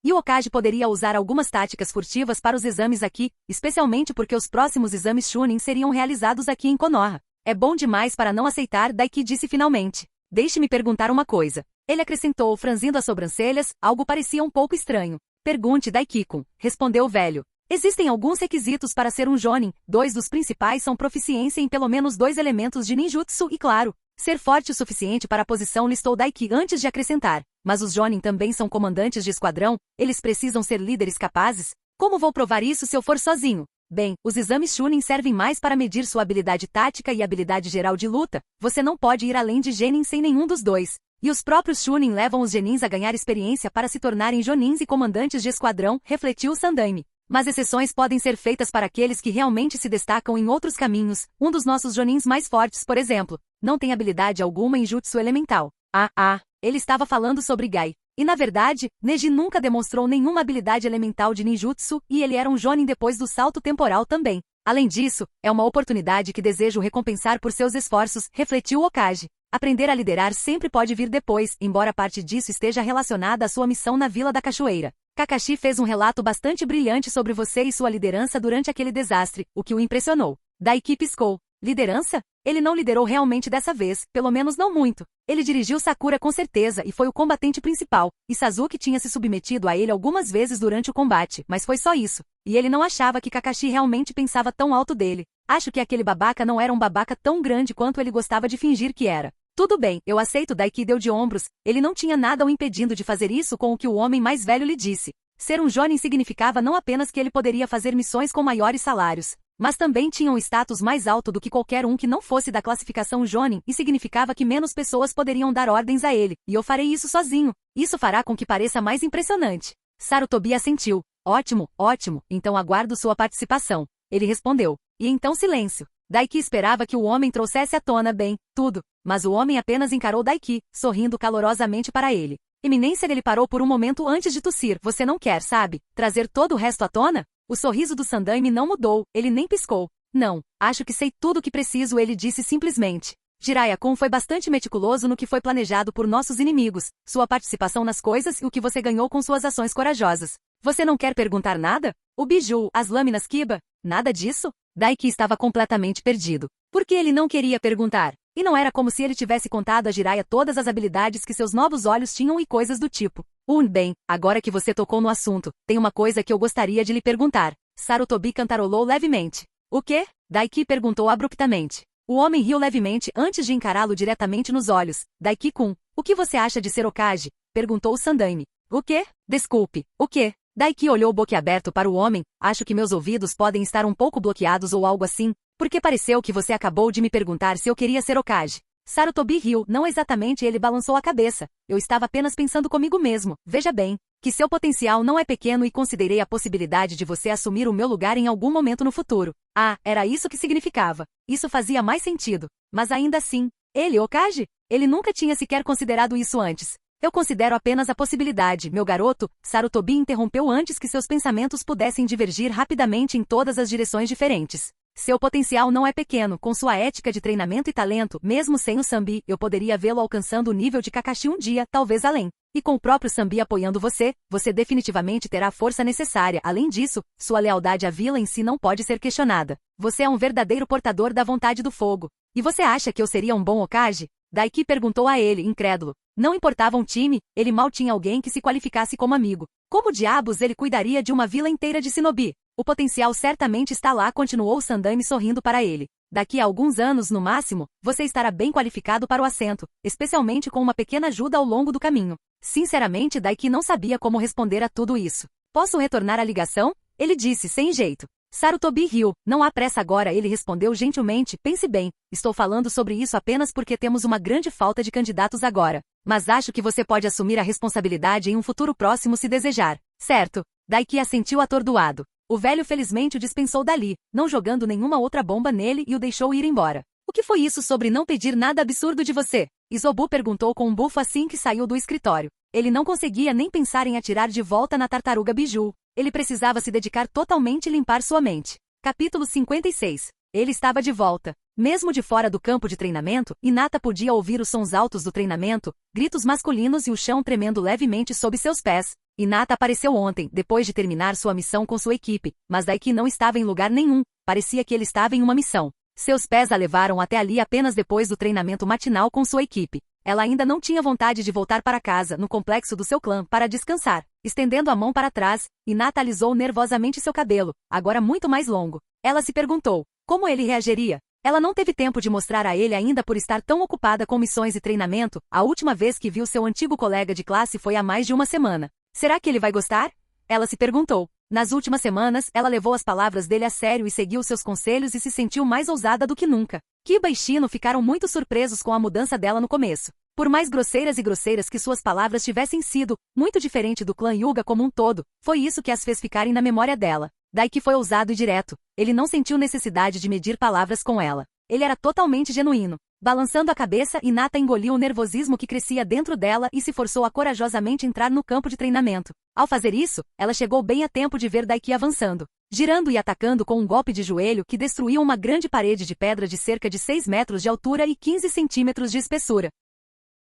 E o Hokage poderia usar algumas táticas furtivas para os exames aqui, especialmente porque os próximos exames Chunin seriam realizados aqui em Konoha. É bom demais para não aceitar, Daiki disse finalmente. Deixe-me perguntar uma coisa. Ele acrescentou, franzindo as sobrancelhas, algo parecia um pouco estranho. Pergunte, Daiki-kun, respondeu o velho. Existem alguns requisitos para ser um Jonin, 2 dos principais são proficiência em pelo menos 2 elementos de ninjutsu e, claro, ser forte o suficiente para a posição, listou Daiki antes de acrescentar. Mas os Jonin também são comandantes de esquadrão, eles precisam ser líderes capazes? Como vou provar isso se eu for sozinho? Bem, os exames Chunin servem mais para medir sua habilidade tática e habilidade geral de luta, você não pode ir além de Genin sem nenhum dos 2. E os próprios Chunin levam os Genins a ganhar experiência para se tornarem Jonins e comandantes de esquadrão, refletiu o Sandaime. Mas exceções podem ser feitas para aqueles que realmente se destacam em outros caminhos. Um dos nossos Jonins mais fortes, por exemplo, não tem habilidade alguma em jutsu elemental. Ele estava falando sobre Gai. E na verdade, Neji nunca demonstrou nenhuma habilidade elemental de ninjutsu e ele era um Jonin depois do salto temporal também. Além disso, é uma oportunidade que desejo recompensar por seus esforços, refletiu o Hokage. Aprender a liderar sempre pode vir depois, embora parte disso esteja relacionada à sua missão na Vila da Cachoeira. Kakashi fez um relato bastante brilhante sobre você e sua liderança durante aquele desastre, o que o impressionou. Daiki piscou. Liderança? Ele não liderou realmente dessa vez, pelo menos não muito. Ele dirigiu Sakura com certeza e foi o combatente principal, e Sasuke tinha se submetido a ele algumas vezes durante o combate, mas foi só isso. E ele não achava que Kakashi realmente pensava tão alto dele. Acho que aquele babaca não era um babaca tão grande quanto ele gostava de fingir que era. Tudo bem, eu aceito, Daiki deu de ombros, ele não tinha nada o impedindo de fazer isso com o que o homem mais velho lhe disse. Ser um Jonin significava não apenas que ele poderia fazer missões com maiores salários, mas também tinha um status mais alto do que qualquer um que não fosse da classificação Jonin e significava que menos pessoas poderiam dar ordens a ele, e eu farei isso sozinho. Isso fará com que pareça mais impressionante. Sarutobi assentiu. Ótimo, ótimo, então aguardo sua participação. Ele respondeu. E então silêncio. Daiki esperava que o homem trouxesse à tona bem, tudo, mas o homem apenas encarou Daiki, sorrindo calorosamente para ele. Eminência, ele parou por um momento antes de tossir. Você não quer, sabe, trazer todo o resto à tona? O sorriso do Sandaime não mudou, ele nem piscou. Não, acho que sei tudo o que preciso, ele disse simplesmente. Jiraiya-kun foi bastante meticuloso no que foi planejado por nossos inimigos, sua participação nas coisas e o que você ganhou com suas ações corajosas. Você não quer perguntar nada? O biju, as lâminas Kiba? Nada disso? Daiki estava completamente perdido. Por que ele não queria perguntar? E não era como se ele tivesse contado a Jiraiya todas as habilidades que seus novos olhos tinham e coisas do tipo. Bem, agora que você tocou no assunto, tem uma coisa que eu gostaria de lhe perguntar. Sarutobi cantarolou levemente. O quê? Daiki perguntou abruptamente. O homem riu levemente antes de encará-lo diretamente nos olhos. Daiki-kun, o que você acha de ser Hokage? Perguntou Sandaime. O quê? Desculpe, o quê? Daiki olhou boquiaberto para o homem. Acho que meus ouvidos podem estar um pouco bloqueados ou algo assim, porque pareceu que você acabou de me perguntar se eu queria ser Hokage. Sarutobi riu. Não exatamente, ele balançou a cabeça. Eu estava apenas pensando comigo mesmo. Veja bem, que seu potencial não é pequeno e considerei a possibilidade de você assumir o meu lugar em algum momento no futuro. Ah, era isso que significava. Isso fazia mais sentido. Mas ainda assim, ele, Hokage? Ele nunca tinha sequer considerado isso antes. Eu considero apenas a possibilidade, meu garoto. Sarutobi interrompeu antes que seus pensamentos pudessem divergir rapidamente em todas as direções diferentes. Seu potencial não é pequeno. Com sua ética de treinamento e talento, mesmo sem o Sanbi, eu poderia vê-lo alcançando o nível de Kakashi um dia, talvez além. E com o próprio Sanbi apoiando você, você definitivamente terá a força necessária. Além disso, sua lealdade à vila em si não pode ser questionada. Você é um verdadeiro portador da vontade do fogo. E você acha que eu seria um bom Hokage? Daiki perguntou a ele, incrédulo. Não importava um time, ele mal tinha alguém que se qualificasse como amigo. Como diabos ele cuidaria de uma vila inteira de shinobi? O potencial certamente está lá, continuou Sandaime sorrindo para ele. Daqui a alguns anos, no máximo, você estará bem qualificado para o assento, especialmente com uma pequena ajuda ao longo do caminho. Sinceramente, Daiki não sabia como responder a tudo isso. Posso retornar a ligação? Ele disse sem jeito. Sarutobi riu. Não há pressa agora, ele respondeu gentilmente. Pense bem, estou falando sobre isso apenas porque temos uma grande falta de candidatos agora. Mas acho que você pode assumir a responsabilidade em um futuro próximo se desejar. Certo? Daiki assentiu atordoado. O velho felizmente o dispensou dali, não jogando nenhuma outra bomba nele e o deixou ir embora. O que foi isso sobre não pedir nada absurdo de você? Isobu perguntou com um bufo assim que saiu do escritório. Ele não conseguia nem pensar em atirar de volta na tartaruga Biju. Ele precisava se dedicar totalmente e limpar sua mente. Capítulo 56. Ele estava de volta. Mesmo de fora do campo de treinamento, Hinata podia ouvir os sons altos do treinamento, gritos masculinos e o chão tremendo levemente sob seus pés. Hinata apareceu ontem, depois de terminar sua missão com sua equipe, mas Daiki não estava em lugar nenhum, parecia que ele estava em uma missão. Seus pés a levaram até ali apenas depois do treinamento matinal com sua equipe. Ela ainda não tinha vontade de voltar para casa, no complexo do seu clã, para descansar. Estendendo a mão para trás, Hinata alisou nervosamente seu cabelo, agora muito mais longo. Ela se perguntou, como ele reagiria? Ela não teve tempo de mostrar a ele ainda por estar tão ocupada com missões e treinamento. A última vez que viu seu antigo colega de classe foi há mais de uma semana. Será que ele vai gostar? Ela se perguntou. Nas últimas semanas, ela levou as palavras dele a sério e seguiu seus conselhos e se sentiu mais ousada do que nunca. Kiba e Shino ficaram muito surpresos com a mudança dela no começo. Por mais grosseiras e grosseiras que suas palavras tivessem sido, muito diferente do clã Hyuga como um todo, foi isso que as fez ficarem na memória dela. Daiki foi ousado e direto. Ele não sentiu necessidade de medir palavras com ela. Ele era totalmente genuíno. Balançando a cabeça, Hinata engoliu o nervosismo que crescia dentro dela e se forçou a corajosamente entrar no campo de treinamento. Ao fazer isso, ela chegou bem a tempo de ver Daiki avançando, girando e atacando com um golpe de joelho que destruiu uma grande parede de pedra de cerca de 6 metros de altura e 15 centímetros de espessura.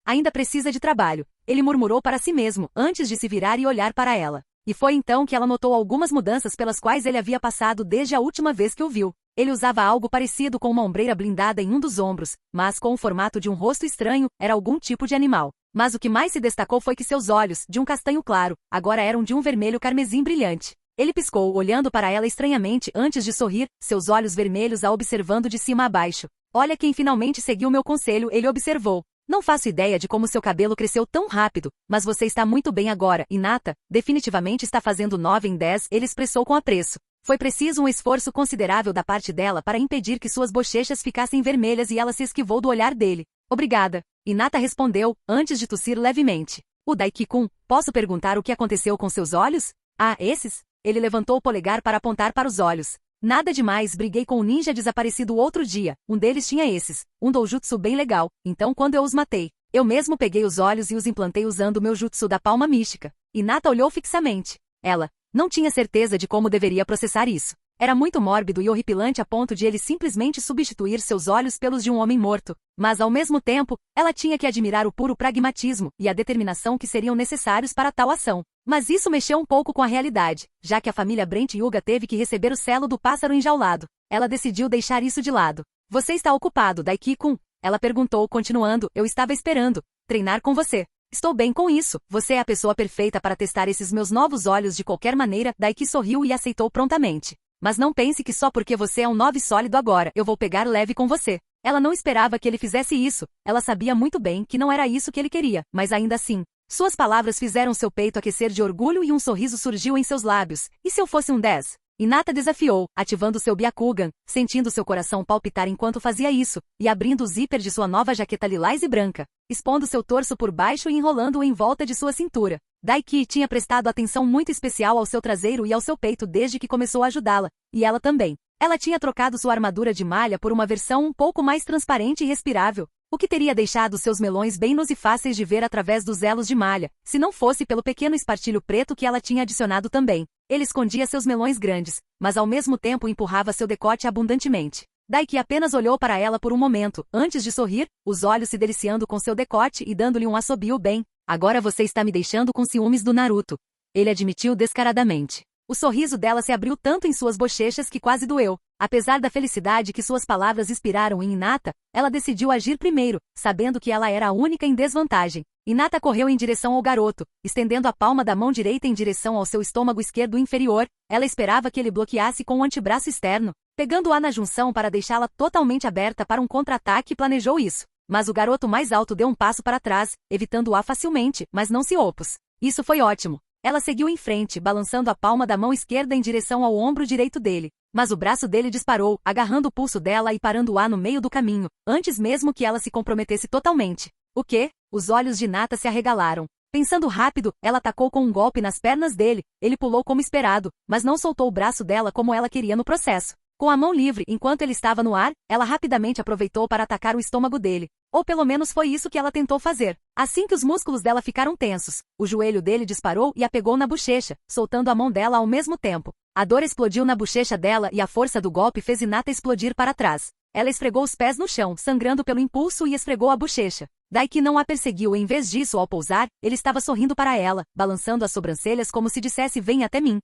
Ainda precisa de trabalho, ele murmurou para si mesmo, antes de se virar e olhar para ela. E foi então que ela notou algumas mudanças pelas quais ele havia passado desde a última vez que o viu. Ele usava algo parecido com uma ombreira blindada em um dos ombros, mas com o formato de um rosto estranho, era algum tipo de animal. Mas o que mais se destacou foi que seus olhos, de um castanho claro, agora eram de um vermelho carmesim brilhante. Ele piscou, olhando para ela estranhamente antes de sorrir, seus olhos vermelhos a observando de cima a baixo. Olha quem finalmente seguiu meu conselho, ele observou. Não faço ideia de como seu cabelo cresceu tão rápido, mas você está muito bem agora, Hinata, definitivamente está fazendo 9 em 10, ele expressou com apreço. Foi preciso um esforço considerável da parte dela para impedir que suas bochechas ficassem vermelhas e ela se esquivou do olhar dele. Obrigada, Hinata respondeu, antes de tossir levemente. O Daiki-kun, posso perguntar o que aconteceu com seus olhos? Ah, esses? Ele levantou o polegar para apontar para os olhos. Nada demais, briguei com um ninja desaparecido outro dia, um deles tinha esses, um doujutsu bem legal, então quando eu os matei, eu mesmo peguei os olhos e os implantei usando meu jutsu da palma mística. Hinata olhou fixamente. Ela não tinha certeza de como deveria processar isso. Era muito mórbido e horripilante a ponto de ele simplesmente substituir seus olhos pelos de um homem morto, mas ao mesmo tempo, ela tinha que admirar o puro pragmatismo e a determinação que seriam necessários para tal ação. Mas isso mexeu um pouco com a realidade, já que a família Brent Hyuga teve que receber o selo do pássaro enjaulado. Ela decidiu deixar isso de lado. Você está ocupado, Daiki-kun? Ela perguntou, continuando, eu estava esperando treinar com você. Estou bem com isso, você é a pessoa perfeita para testar esses meus novos olhos de qualquer maneira, Daiki sorriu e aceitou prontamente. Mas não pense que só porque você é um 9 sólido agora, eu vou pegar leve com você. Ela não esperava que ele fizesse isso, ela sabia muito bem que não era isso que ele queria, mas ainda assim, Suas palavras fizeram seu peito aquecer de orgulho e um sorriso surgiu em seus lábios. E se eu fosse um 10? Hinata desafiou, ativando seu Byakugan, sentindo seu coração palpitar enquanto fazia isso, e abrindo o zíper de sua nova jaqueta lilás e branca, expondo seu torso por baixo e enrolando-o em volta de sua cintura. Daiki tinha prestado atenção muito especial ao seu traseiro e ao seu peito desde que começou a ajudá-la, e ela também. Ela tinha trocado sua armadura de malha por uma versão um pouco mais transparente e respirável, o que teria deixado seus melões bem nus e fáceis de ver através dos elos de malha, se não fosse pelo pequeno espartilho preto que ela tinha adicionado também. Ele escondia seus melões grandes, mas ao mesmo tempo empurrava seu decote abundantemente. Daiki apenas olhou para ela por um momento, antes de sorrir, os olhos se deliciando com seu decote e dando-lhe um assobio bem. Agora você está me deixando com ciúmes do Naruto. Ele admitiu descaradamente. O sorriso dela se abriu tanto em suas bochechas que quase doeu. Apesar da felicidade que suas palavras inspiraram em Hinata, ela decidiu agir primeiro, sabendo que ela era a única em desvantagem. Hinata correu em direção ao garoto, estendendo a palma da mão direita em direção ao seu estômago esquerdo inferior. Ela esperava que ele bloqueasse com o antebraço externo, pegando-a na junção para deixá-la totalmente aberta para um contra-ataque e planejou isso. Mas o garoto mais alto deu um passo para trás, evitando-a facilmente, mas não se opôs. Isso foi ótimo. Ela seguiu em frente, balançando a palma da mão esquerda em direção ao ombro direito dele. Mas o braço dele disparou, agarrando o pulso dela e parando-a no meio do caminho, antes mesmo que ela se comprometesse totalmente. O quê? Os olhos de Hinata se arregalaram. Pensando rápido, ela atacou com um golpe nas pernas dele. Ele pulou como esperado, mas não soltou o braço dela como ela queria no processo. Com a mão livre, enquanto ele estava no ar, ela rapidamente aproveitou para atacar o estômago dele. Ou pelo menos foi isso que ela tentou fazer. Assim que os músculos dela ficaram tensos, o joelho dele disparou e a pegou na bochecha, soltando a mão dela ao mesmo tempo. A dor explodiu na bochecha dela e a força do golpe fez Hinata explodir para trás. Ela esfregou os pés no chão, sangrando pelo impulso e esfregou a bochecha. Daiki não a perseguiu e em vez disso, ao pousar, ele estava sorrindo para ela, balançando as sobrancelhas como se dissesse vem até mim.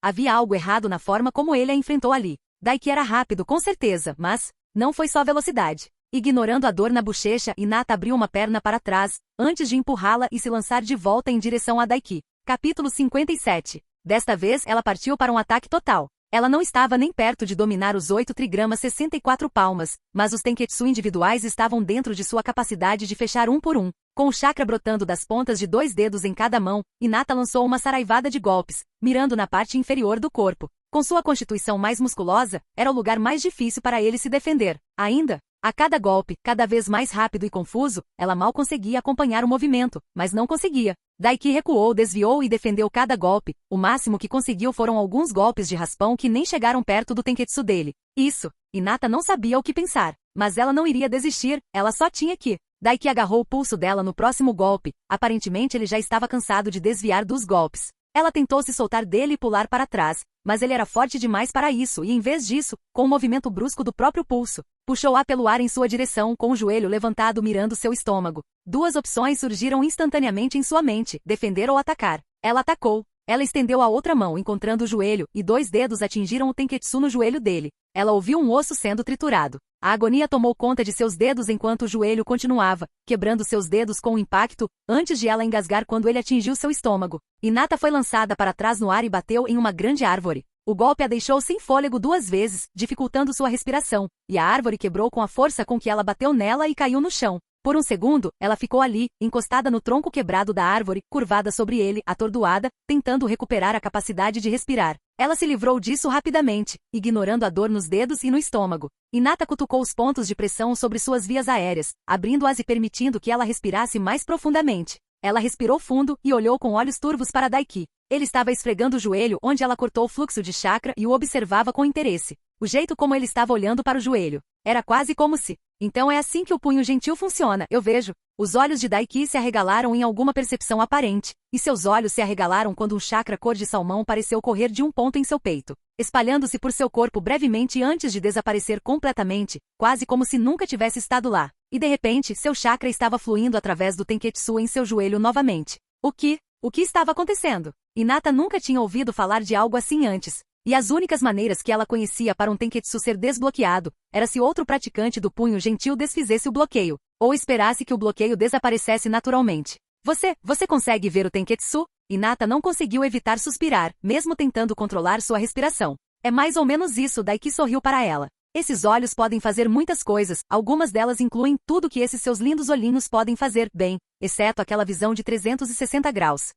Havia algo errado na forma como ele a enfrentou ali. Daiki era rápido, com certeza, mas não foi só velocidade. Ignorando a dor na bochecha, Hinata abriu uma perna para trás, antes de empurrá-la e se lançar de volta em direção a Daiki. Capítulo 57. Desta vez, ela partiu para um ataque total. Ela não estava nem perto de dominar os 8 trigramas 64 palmas, mas os tenketsu individuais estavam dentro de sua capacidade de fechar um por um. Com o chakra brotando das pontas de 2 dedos em cada mão, Hinata lançou uma saraivada de golpes, mirando na parte inferior do corpo. Com sua constituição mais musculosa, era o lugar mais difícil para ele se defender. Ainda, a cada golpe, cada vez mais rápido e confuso, ela mal conseguia acompanhar o movimento, mas não conseguia. Daiki recuou, desviou e defendeu cada golpe. O máximo que conseguiu foram alguns golpes de raspão que nem chegaram perto do tenketsu dele. Isso, Hinata não sabia o que pensar, mas ela não iria desistir, ela só tinha que. Daiki agarrou o pulso dela no próximo golpe. Aparentemente ele já estava cansado de desviar dos golpes. Ela tentou se soltar dele e pular para trás, mas ele era forte demais para isso e em vez disso, com um movimento brusco do próprio pulso, puxou-a pelo ar em sua direção com o joelho levantado mirando seu estômago. 2 opções surgiram instantaneamente em sua mente, defender ou atacar. Ela atacou. Ela estendeu a outra mão encontrando o joelho e 2 dedos atingiram o tenketsu no joelho dele. Ela ouviu um osso sendo triturado. A agonia tomou conta de seus dedos enquanto o joelho continuava, quebrando seus dedos com o impacto, antes de ela engasgar quando ele atingiu seu estômago. Hinata foi lançada para trás no ar e bateu em uma grande árvore. O golpe a deixou sem fôlego 2 vezes, dificultando sua respiração, e a árvore quebrou com a força com que ela bateu nela e caiu no chão. Por um segundo, ela ficou ali, encostada no tronco quebrado da árvore, curvada sobre ele, atordoada, tentando recuperar a capacidade de respirar. Ela se livrou disso rapidamente, ignorando a dor nos dedos e no estômago. Hinata cutucou os pontos de pressão sobre suas vias aéreas, abrindo-as e permitindo que ela respirasse mais profundamente. Ela respirou fundo e olhou com olhos turvos para Daiki. Ele estava esfregando o joelho onde ela cortou o fluxo de chakra e o observava com interesse. O jeito como ele estava olhando para o joelho. Era quase como se... Então é assim que o punho gentil funciona, eu vejo. Os olhos de Daiki se arregalaram em alguma percepção aparente, e seus olhos se arregalaram quando um chakra cor de salmão pareceu correr de um ponto em seu peito, espalhando-se por seu corpo brevemente antes de desaparecer completamente, quase como se nunca tivesse estado lá. E de repente, seu chakra estava fluindo através do tenketsu em seu joelho novamente. O que estava acontecendo? Hinata nunca tinha ouvido falar de algo assim antes. E as únicas maneiras que ela conhecia para um tenketsu ser desbloqueado, era se outro praticante do punho gentil desfizesse o bloqueio, ou esperasse que o bloqueio desaparecesse naturalmente. Você consegue ver o tenketsu? Hinata não conseguiu evitar suspirar, mesmo tentando controlar sua respiração. É mais ou menos isso, Daiki sorriu para ela. Esses olhos podem fazer muitas coisas, algumas delas incluem tudo que esses seus lindos olhinhos podem fazer, bem, exceto aquela visão de 360 graus.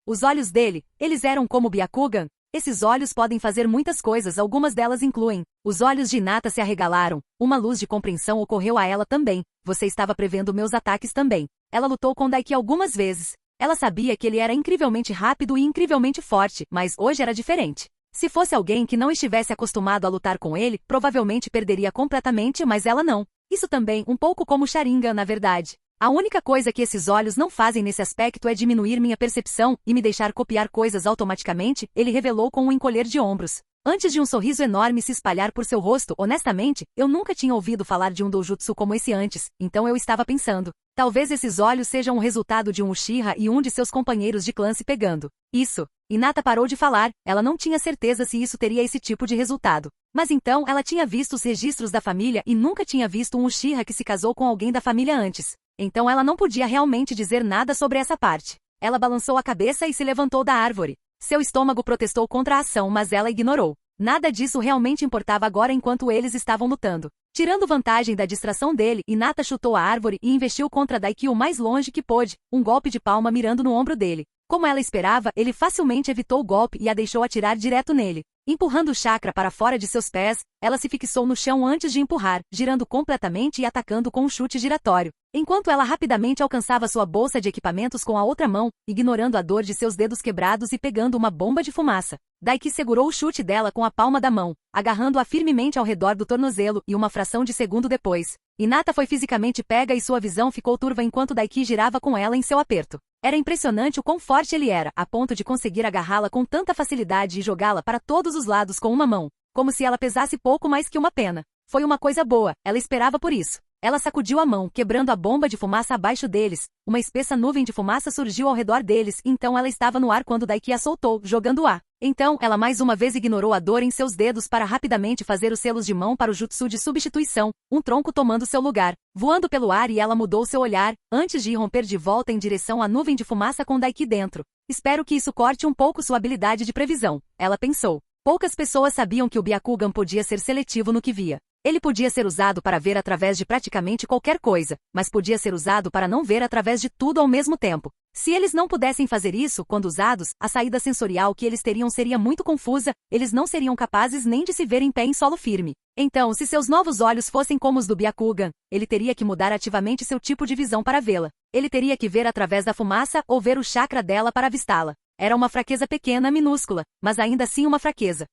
Os olhos dele, eles eram como Byakugan. Esses olhos podem fazer muitas coisas, algumas delas incluem. Os olhos de Hinata se arregalaram, uma luz de compreensão ocorreu a ela também. Você estava prevendo meus ataques também. Ela lutou com Daiki algumas vezes. Ela sabia que ele era incrivelmente rápido e incrivelmente forte, mas hoje era diferente. Se fosse alguém que não estivesse acostumado a lutar com ele, provavelmente perderia completamente, mas ela não. Isso também, um pouco como Sharingan na verdade. A única coisa que esses olhos não fazem nesse aspecto é diminuir minha percepção e me deixar copiar coisas automaticamente, ele revelou com um encolher de ombros. Antes de um sorriso enorme se espalhar por seu rosto, honestamente, eu nunca tinha ouvido falar de um doujutsu como esse antes, então eu estava pensando. Talvez esses olhos sejam o resultado de um Uchiha e um de seus companheiros de clã se pegando. Isso. Hinata parou de falar, ela não tinha certeza se isso teria esse tipo de resultado. Mas então ela tinha visto os registros da família e nunca tinha visto um Uchiha que se casou com alguém da família antes. Então ela não podia realmente dizer nada sobre essa parte. Ela balançou a cabeça e se levantou da árvore. Seu estômago protestou contra a ação, mas ela ignorou. Nada disso realmente importava agora enquanto eles estavam lutando. Tirando vantagem da distração dele, Hinata chutou a árvore e investiu contra Daiki o mais longe que pôde, um golpe de palma mirando no ombro dele. Como ela esperava, ele facilmente evitou o golpe e a deixou atirar direto nele. Empurrando o chakra para fora de seus pés, ela se fixou no chão antes de empurrar, girando completamente e atacando com um chute giratório. Enquanto ela rapidamente alcançava sua bolsa de equipamentos com a outra mão, ignorando a dor de seus dedos quebrados e pegando uma bomba de fumaça. Daiki segurou o chute dela com a palma da mão, agarrando-a firmemente ao redor do tornozelo e uma fração de segundo depois. Hinata foi fisicamente pega e sua visão ficou turva enquanto Daiki girava com ela em seu aperto. Era impressionante o quão forte ele era, a ponto de conseguir agarrá-la com tanta facilidade e jogá-la para todos os lados com uma mão, como se ela pesasse pouco mais que uma pena. Foi uma coisa boa, ela esperava por isso. Ela sacudiu a mão, quebrando a bomba de fumaça abaixo deles. Uma espessa nuvem de fumaça surgiu ao redor deles, então ela estava no ar quando Daiki a soltou, jogando-a. Então, ela mais uma vez ignorou a dor em seus dedos para rapidamente fazer os selos de mão para o jutsu de substituição, um tronco tomando seu lugar, voando pelo ar e ela mudou seu olhar, antes de irromper de volta em direção à nuvem de fumaça com Daiki dentro. Espero que isso corte um pouco sua habilidade de previsão, ela pensou. Poucas pessoas sabiam que o Byakugan podia ser seletivo no que via. Ele podia ser usado para ver através de praticamente qualquer coisa, mas podia ser usado para não ver através de tudo ao mesmo tempo. Se eles não pudessem fazer isso quando usados, a saída sensorial que eles teriam seria muito confusa, eles não seriam capazes nem de se ver em pé em solo firme. Então, se seus novos olhos fossem como os do Byakugan, ele teria que mudar ativamente seu tipo de visão para vê-la. Ele teria que ver através da fumaça ou ver o chakra dela para avistá-la. Era uma fraqueza pequena, minúscula, mas ainda assim uma fraqueza.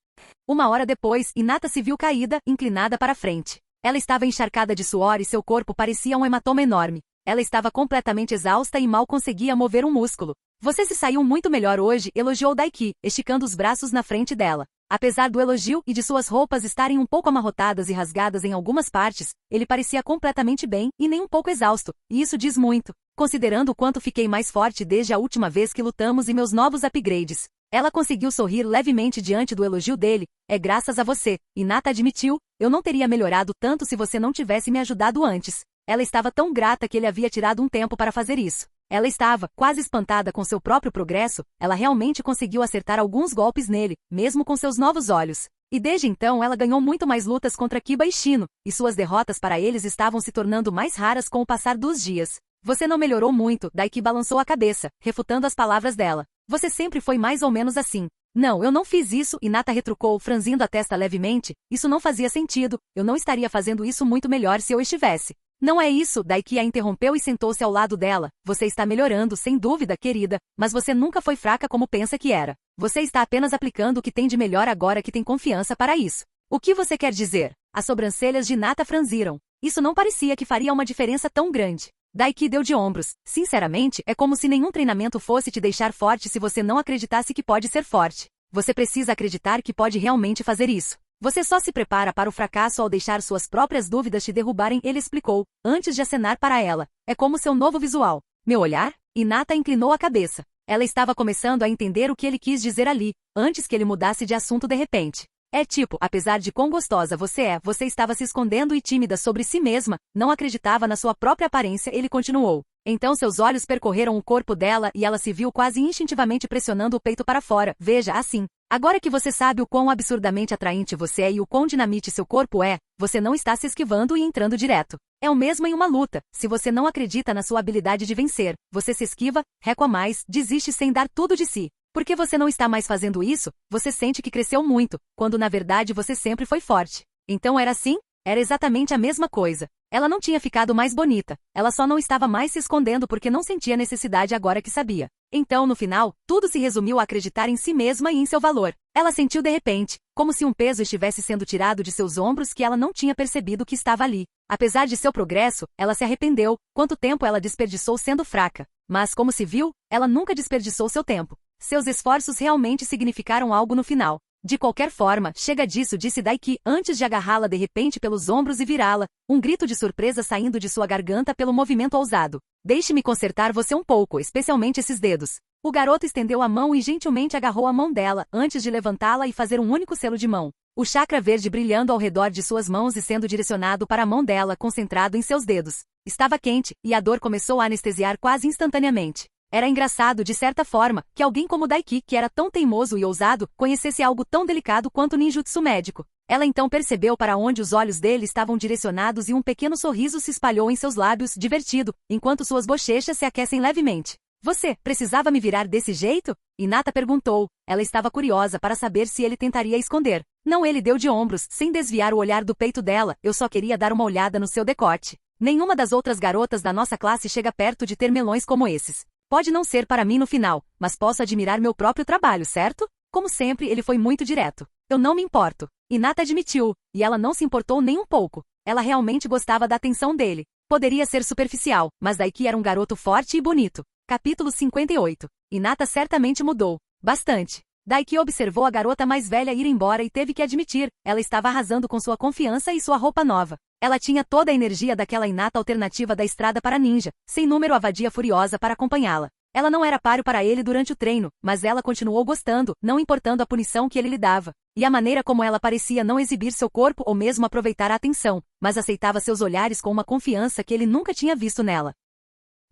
Uma hora depois, Hinata se viu caída, inclinada para frente. Ela estava encharcada de suor e seu corpo parecia um hematoma enorme. Ela estava completamente exausta e mal conseguia mover um músculo. Você se saiu muito melhor hoje, elogiou Daiki, esticando os braços na frente dela. Apesar do elogio e de suas roupas estarem um pouco amarrotadas e rasgadas em algumas partes, ele parecia completamente bem e nem um pouco exausto, e isso diz muito, considerando o quanto fiquei mais forte desde a última vez que lutamos e meus novos upgrades. Ela conseguiu sorrir levemente diante do elogio dele. É graças a você, Hinata admitiu, eu não teria melhorado tanto se você não tivesse me ajudado antes. Ela estava tão grata que ele havia tirado um tempo para fazer isso. Ela estava, quase espantada com seu próprio progresso, ela realmente conseguiu acertar alguns golpes nele, mesmo com seus novos olhos. E desde então ela ganhou muito mais lutas contra Kiba e Shino, e suas derrotas para eles estavam se tornando mais raras com o passar dos dias. Você não melhorou muito, Daiki balançou a cabeça, refutando as palavras dela. Você sempre foi mais ou menos assim. Não, eu não fiz isso, Hinata retrucou, franzindo a testa levemente. Isso não fazia sentido, eu não estaria fazendo isso muito melhor se eu estivesse. Não é isso, Daiki a interrompeu e sentou-se ao lado dela. Você está melhorando, sem dúvida, querida, mas você nunca foi fraca como pensa que era. Você está apenas aplicando o que tem de melhor agora que tem confiança para isso. O que você quer dizer? As sobrancelhas de Hinata franziram. Isso não parecia que faria uma diferença tão grande. Daiki deu de ombros. Sinceramente, é como se nenhum treinamento fosse te deixar forte se você não acreditasse que pode ser forte. Você precisa acreditar que pode realmente fazer isso. Você só se prepara para o fracasso ao deixar suas próprias dúvidas te derrubarem, ele explicou, antes de acenar para ela. É como seu novo visual. Meu olhar? Hinata inclinou a cabeça. Ela estava começando a entender o que ele quis dizer ali, antes que ele mudasse de assunto de repente. É tipo, apesar de quão gostosa você estava se escondendo e tímida sobre si mesma, não acreditava na sua própria aparência, ele continuou. Então seus olhos percorreram o corpo dela e ela se viu quase instintivamente pressionando o peito para fora, veja, assim. Agora que você sabe o quão absurdamente atraente você é e o quão dinamite seu corpo é, você não está se esquivando e entrando direto. É o mesmo em uma luta. Se você não acredita na sua habilidade de vencer, você se esquiva, recua mais, desiste sem dar tudo de si. Porque você não está mais fazendo isso, você sente que cresceu muito, quando na verdade você sempre foi forte. Então era assim? Era exatamente a mesma coisa. Ela não tinha ficado mais bonita, ela só não estava mais se escondendo porque não sentia necessidade agora que sabia. Então, no final, tudo se resumiu a acreditar em si mesma e em seu valor. Ela sentiu de repente, como se um peso estivesse sendo tirado de seus ombros que ela não tinha percebido que estava ali. Apesar de seu progresso, ela se arrependeu, quanto tempo ela desperdiçou sendo fraca. Mas como se viu, ela nunca desperdiçou seu tempo. Seus esforços realmente significaram algo no final. De qualquer forma, chega disso, disse Daiki, antes de agarrá-la de repente pelos ombros e virá-la, um grito de surpresa saindo de sua garganta pelo movimento ousado. Deixe-me consertar você um pouco, especialmente esses dedos. O garoto estendeu a mão e gentilmente agarrou a mão dela, antes de levantá-la e fazer um único selo de mão. O chakra verde brilhando ao redor de suas mãos e sendo direcionado para a mão dela, concentrado em seus dedos. Estava quente, e a dor começou a anestesiar quase instantaneamente. Era engraçado, de certa forma, que alguém como Daiki, que era tão teimoso e ousado, conhecesse algo tão delicado quanto ninjutsu médico. Ela então percebeu para onde os olhos dele estavam direcionados e um pequeno sorriso se espalhou em seus lábios, divertido, enquanto suas bochechas se aquecem levemente. Você, precisava me virar desse jeito? Hinata perguntou. Ela estava curiosa para saber se ele tentaria esconder. Não, ele deu de ombros, sem desviar o olhar do peito dela, eu só queria dar uma olhada no seu decote. Nenhuma das outras garotas da nossa classe chega perto de ter melões como esses. Pode não ser para mim no final, mas posso admirar meu próprio trabalho, certo? Como sempre, ele foi muito direto. Eu não me importo. Hinata admitiu, e ela não se importou nem um pouco. Ela realmente gostava da atenção dele. Poderia ser superficial, mas Daiki era um garoto forte e bonito. Capítulo 58. Hinata certamente mudou. Bastante. Daiki observou a garota mais velha ir embora e teve que admitir, ela estava arrasando com sua confiança e sua roupa nova. Ela tinha toda a energia daquela Hinata alternativa da estrada para ninja, sem número a vadia furiosa para acompanhá-la. Ela não era páreo para ele durante o treino, mas ela continuou gostando, não importando a punição que ele lhe dava. E a maneira como ela parecia não exibir seu corpo ou mesmo aproveitar a atenção, mas aceitava seus olhares com uma confiança que ele nunca tinha visto nela.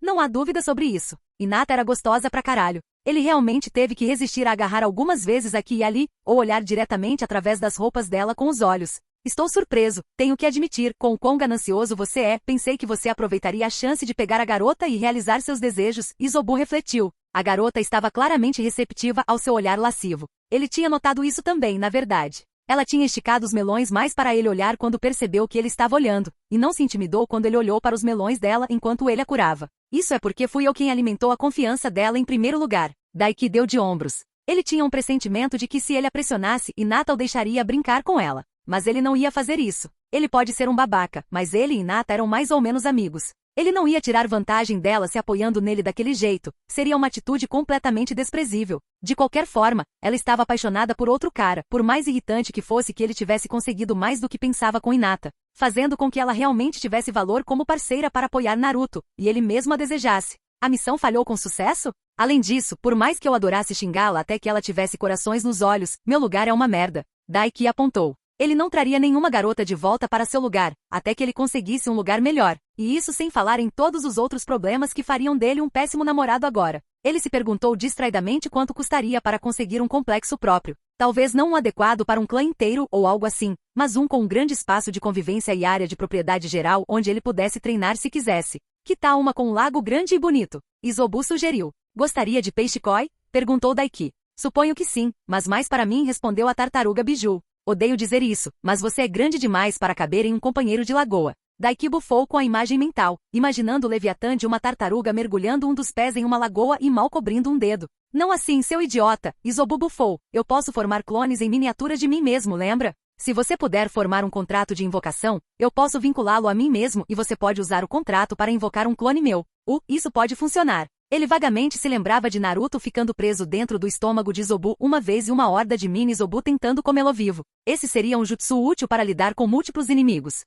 Não há dúvida sobre isso. Hinata era gostosa pra caralho. Ele realmente teve que resistir a agarrar algumas vezes aqui e ali, ou olhar diretamente através das roupas dela com os olhos. Estou surpreso, tenho que admitir, com o quão ganancioso você é, pensei que você aproveitaria a chance de pegar a garota e realizar seus desejos, Isobu refletiu. A garota estava claramente receptiva ao seu olhar lascivo. Ele tinha notado isso também, na verdade. Ela tinha esticado os melões mais para ele olhar quando percebeu que ele estava olhando, e não se intimidou quando ele olhou para os melões dela enquanto ele a curava. Isso é porque fui eu quem alimentou a confiança dela em primeiro lugar. Daiki deu de ombros. Ele tinha um pressentimento de que se ele a pressionasse, Hinata o deixaria brincar com ela. Mas ele não ia fazer isso. Ele pode ser um babaca, mas ele e Hinata eram mais ou menos amigos. Ele não ia tirar vantagem dela se apoiando nele daquele jeito. Seria uma atitude completamente desprezível. De qualquer forma, ela estava apaixonada por outro cara, por mais irritante que fosse que ele tivesse conseguido mais do que pensava com Hinata, fazendo com que ela realmente tivesse valor como parceira para apoiar Naruto, e ele mesmo a desejasse. A missão falhou com sucesso? Além disso, por mais que eu adorasse xingá-la até que ela tivesse corações nos olhos, meu lugar é uma merda. Daiki apontou. Ele não traria nenhuma garota de volta para seu lugar, até que ele conseguisse um lugar melhor, e isso sem falar em todos os outros problemas que fariam dele um péssimo namorado agora. Ele se perguntou distraidamente quanto custaria para conseguir um complexo próprio. Talvez não um adequado para um clã inteiro ou algo assim, mas um com um grande espaço de convivência e área de propriedade geral onde ele pudesse treinar se quisesse. Que tal uma com um lago grande e bonito? Isobu sugeriu. Gostaria de peixe koi? Perguntou Daiki. Suponho que sim, mas mais para mim, respondeu a tartaruga Biju. Odeio dizer isso, mas você é grande demais para caber em um companheiro de lagoa. Daiki bufou com a imagem mental, imaginando o Leviatã de uma tartaruga mergulhando um dos pés em uma lagoa e mal cobrindo um dedo. Não assim, seu idiota, Isobu bufou. Eu posso formar clones em miniatura de mim mesmo, lembra? Se você puder formar um contrato de invocação, eu posso vinculá-lo a mim mesmo e você pode usar o contrato para invocar um clone meu. Isso pode funcionar. Ele vagamente se lembrava de Naruto ficando preso dentro do estômago de Isobu uma vez e uma horda de mini Isobu tentando comê-lo vivo. Esse seria um jutsu útil para lidar com múltiplos inimigos.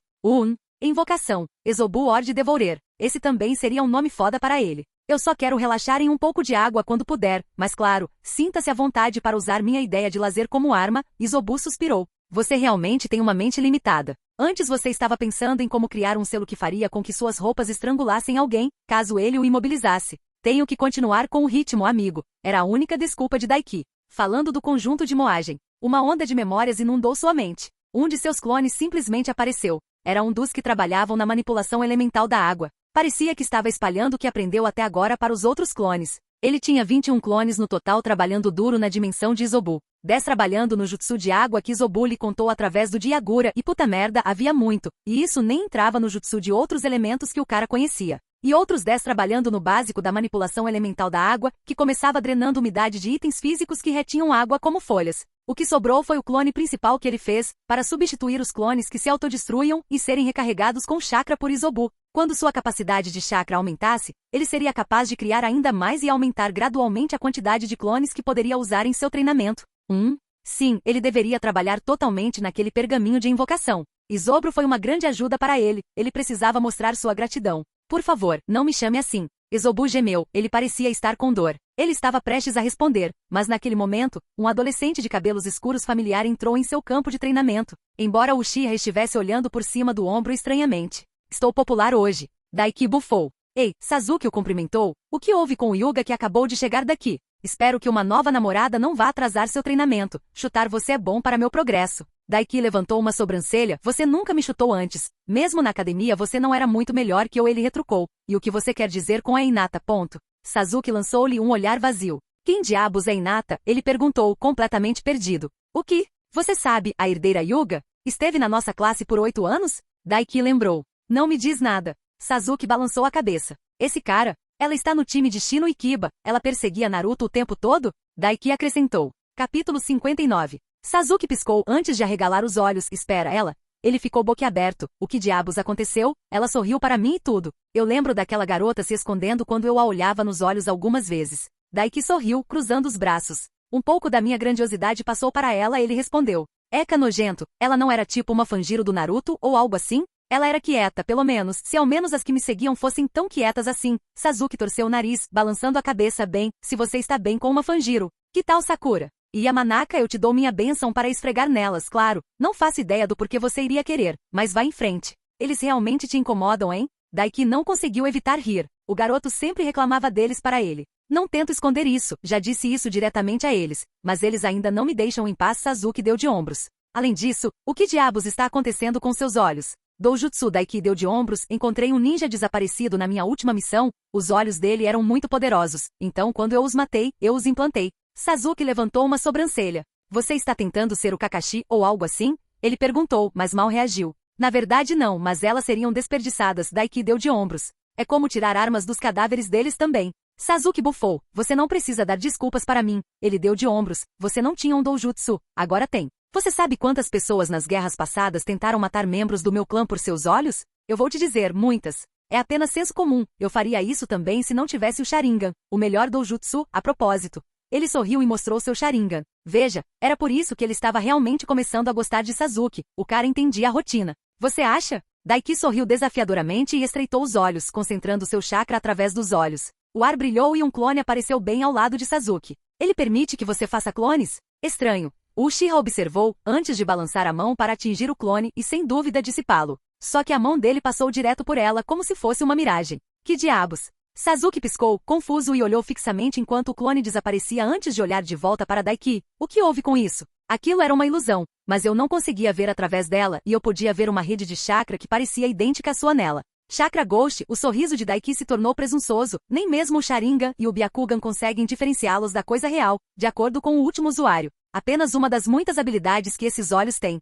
Invocação. Isobu Horde Devourer. Esse também seria um nome foda para ele. Eu só quero relaxar em um pouco de água quando puder, mas claro, sinta-se à vontade para usar minha ideia de lazer como arma, Isobu suspirou. Você realmente tem uma mente limitada. Antes você estava pensando em como criar um selo que faria com que suas roupas estrangulassem alguém, caso ele o imobilizasse. Tenho que continuar com o ritmo, amigo. Era a única desculpa de Daiki. falando do conjunto de moagem. Uma onda de memórias inundou sua mente. Um de seus clones simplesmente apareceu. Era um dos que trabalhavam na manipulação elemental da água. Parecia que estava espalhando o que aprendeu até agora para os outros clones. Ele tinha 21 clones no total trabalhando duro na dimensão de Izobu. 10 trabalhando no jutsu de água que Izobu lhe contou através do Diagura e puta merda havia muito, e isso nem entrava no jutsu de outros elementos que o cara conhecia. E outros 10 trabalhando no básico da manipulação elemental da água, que começava drenando umidade de itens físicos que retinham água como folhas. O que sobrou foi o clone principal que ele fez, para substituir os clones que se autodestruíam e serem recarregados com chakra por Izobu. Quando sua capacidade de chakra aumentasse, ele seria capaz de criar ainda mais e aumentar gradualmente a quantidade de clones que poderia usar em seu treinamento. Sim, ele deveria trabalhar totalmente naquele pergaminho de invocação. Isobro foi uma grande ajuda para ele precisava mostrar sua gratidão. Por favor, não me chame assim. Izobu gemeu, ele parecia estar com dor. Ele estava prestes a responder, mas naquele momento, um adolescente de cabelos escuros familiar entrou em seu campo de treinamento, embora Uchiha estivesse olhando por cima do ombro estranhamente. Estou popular hoje. Daiki bufou. Ei, Sasuke o cumprimentou. O que houve com o Hyuga que acabou de chegar daqui? Espero que uma nova namorada não vá atrasar seu treinamento. Chutar você é bom para meu progresso. Daiki levantou uma sobrancelha. Você nunca me chutou antes. Mesmo na academia você não era muito melhor que eu, ele retrucou. E o que você quer dizer com a Hinata? Ponto. Sasuke lançou-lhe um olhar vazio. Quem diabos é Hinata? Ele perguntou, completamente perdido. O que? Você sabe, a herdeira Hyuga? Esteve na nossa classe por 8 anos? Daiki lembrou. Não me diz nada. Sasuke balançou a cabeça. Esse cara? Ela está no time de Shino e Kiba. Ela perseguia Naruto o tempo todo? Daiki acrescentou. Capítulo 59. Sasuke piscou antes de arregalar os olhos. Espera, ela? Ele ficou boquiaberto. O que diabos aconteceu? Ela sorriu para mim e tudo. Eu lembro daquela garota se escondendo quando eu a olhava nos olhos algumas vezes. Daiki sorriu, cruzando os braços. Um pouco da minha grandiosidade passou para ela, ele respondeu. Eca nojento, ela não era tipo uma Fanjiro do Naruto ou algo assim? Ela era quieta, pelo menos, se ao menos as que me seguiam fossem tão quietas assim. Sasuke torceu o nariz, balançando a cabeça bem, se você está bem com uma Fanjiro. Que tal Sakura? E Yamanaka, eu te dou minha bênção para esfregar nelas, claro. Não faço ideia do porquê você iria querer, mas vá em frente. Eles realmente te incomodam, hein? Daiki não conseguiu evitar rir. O garoto sempre reclamava deles para ele. Não tento esconder isso, já disse isso diretamente a eles, mas eles ainda não me deixam em paz. Sasuke deu de ombros. Além disso, o que diabos está acontecendo com seus olhos? Doujutsu. Daiki deu de ombros. Encontrei um ninja desaparecido na minha última missão. Os olhos dele eram muito poderosos, então quando eu os matei, eu os implantei. Sasuke levantou uma sobrancelha. Você está tentando ser o Kakashi ou algo assim? Ele perguntou, mas mal reagiu. Na verdade não, mas elas seriam desperdiçadas. Daiki deu de ombros. É como tirar armas dos cadáveres deles também. Sasuke bufou. Você não precisa dar desculpas para mim. Ele deu de ombros. Você não tinha um doujutsu. Agora tem. Você sabe quantas pessoas nas guerras passadas tentaram matar membros do meu clã por seus olhos? Eu vou te dizer, muitas. É apenas senso comum. Eu faria isso também se não tivesse o Sharingan, o melhor doujutsu, a propósito. Ele sorriu e mostrou seu Sharingan. Veja, era por isso que ele estava realmente começando a gostar de Sasuke. O cara entendia a rotina. Você acha? Daiki sorriu desafiadoramente e estreitou os olhos, concentrando seu chakra através dos olhos. O ar brilhou e um clone apareceu bem ao lado de Sasuke. Ele permite que você faça clones? Estranho. Uchiha observou, antes de balançar a mão para atingir o clone e sem dúvida dissipá-lo. Só que a mão dele passou direto por ela como se fosse uma miragem. Que diabos? Sasuke piscou, confuso e olhou fixamente enquanto o clone desaparecia antes de olhar de volta para Daiki. O que houve com isso? Aquilo era uma ilusão, mas eu não conseguia ver através dela e eu podia ver uma rede de chakra que parecia idêntica à sua nela. Chakra Ghost, o sorriso de Daiki se tornou presunçoso, nem mesmo o Sharingan e o Byakugan conseguem diferenciá-los da coisa real, de acordo com o último usuário. Apenas uma das muitas habilidades que esses olhos têm.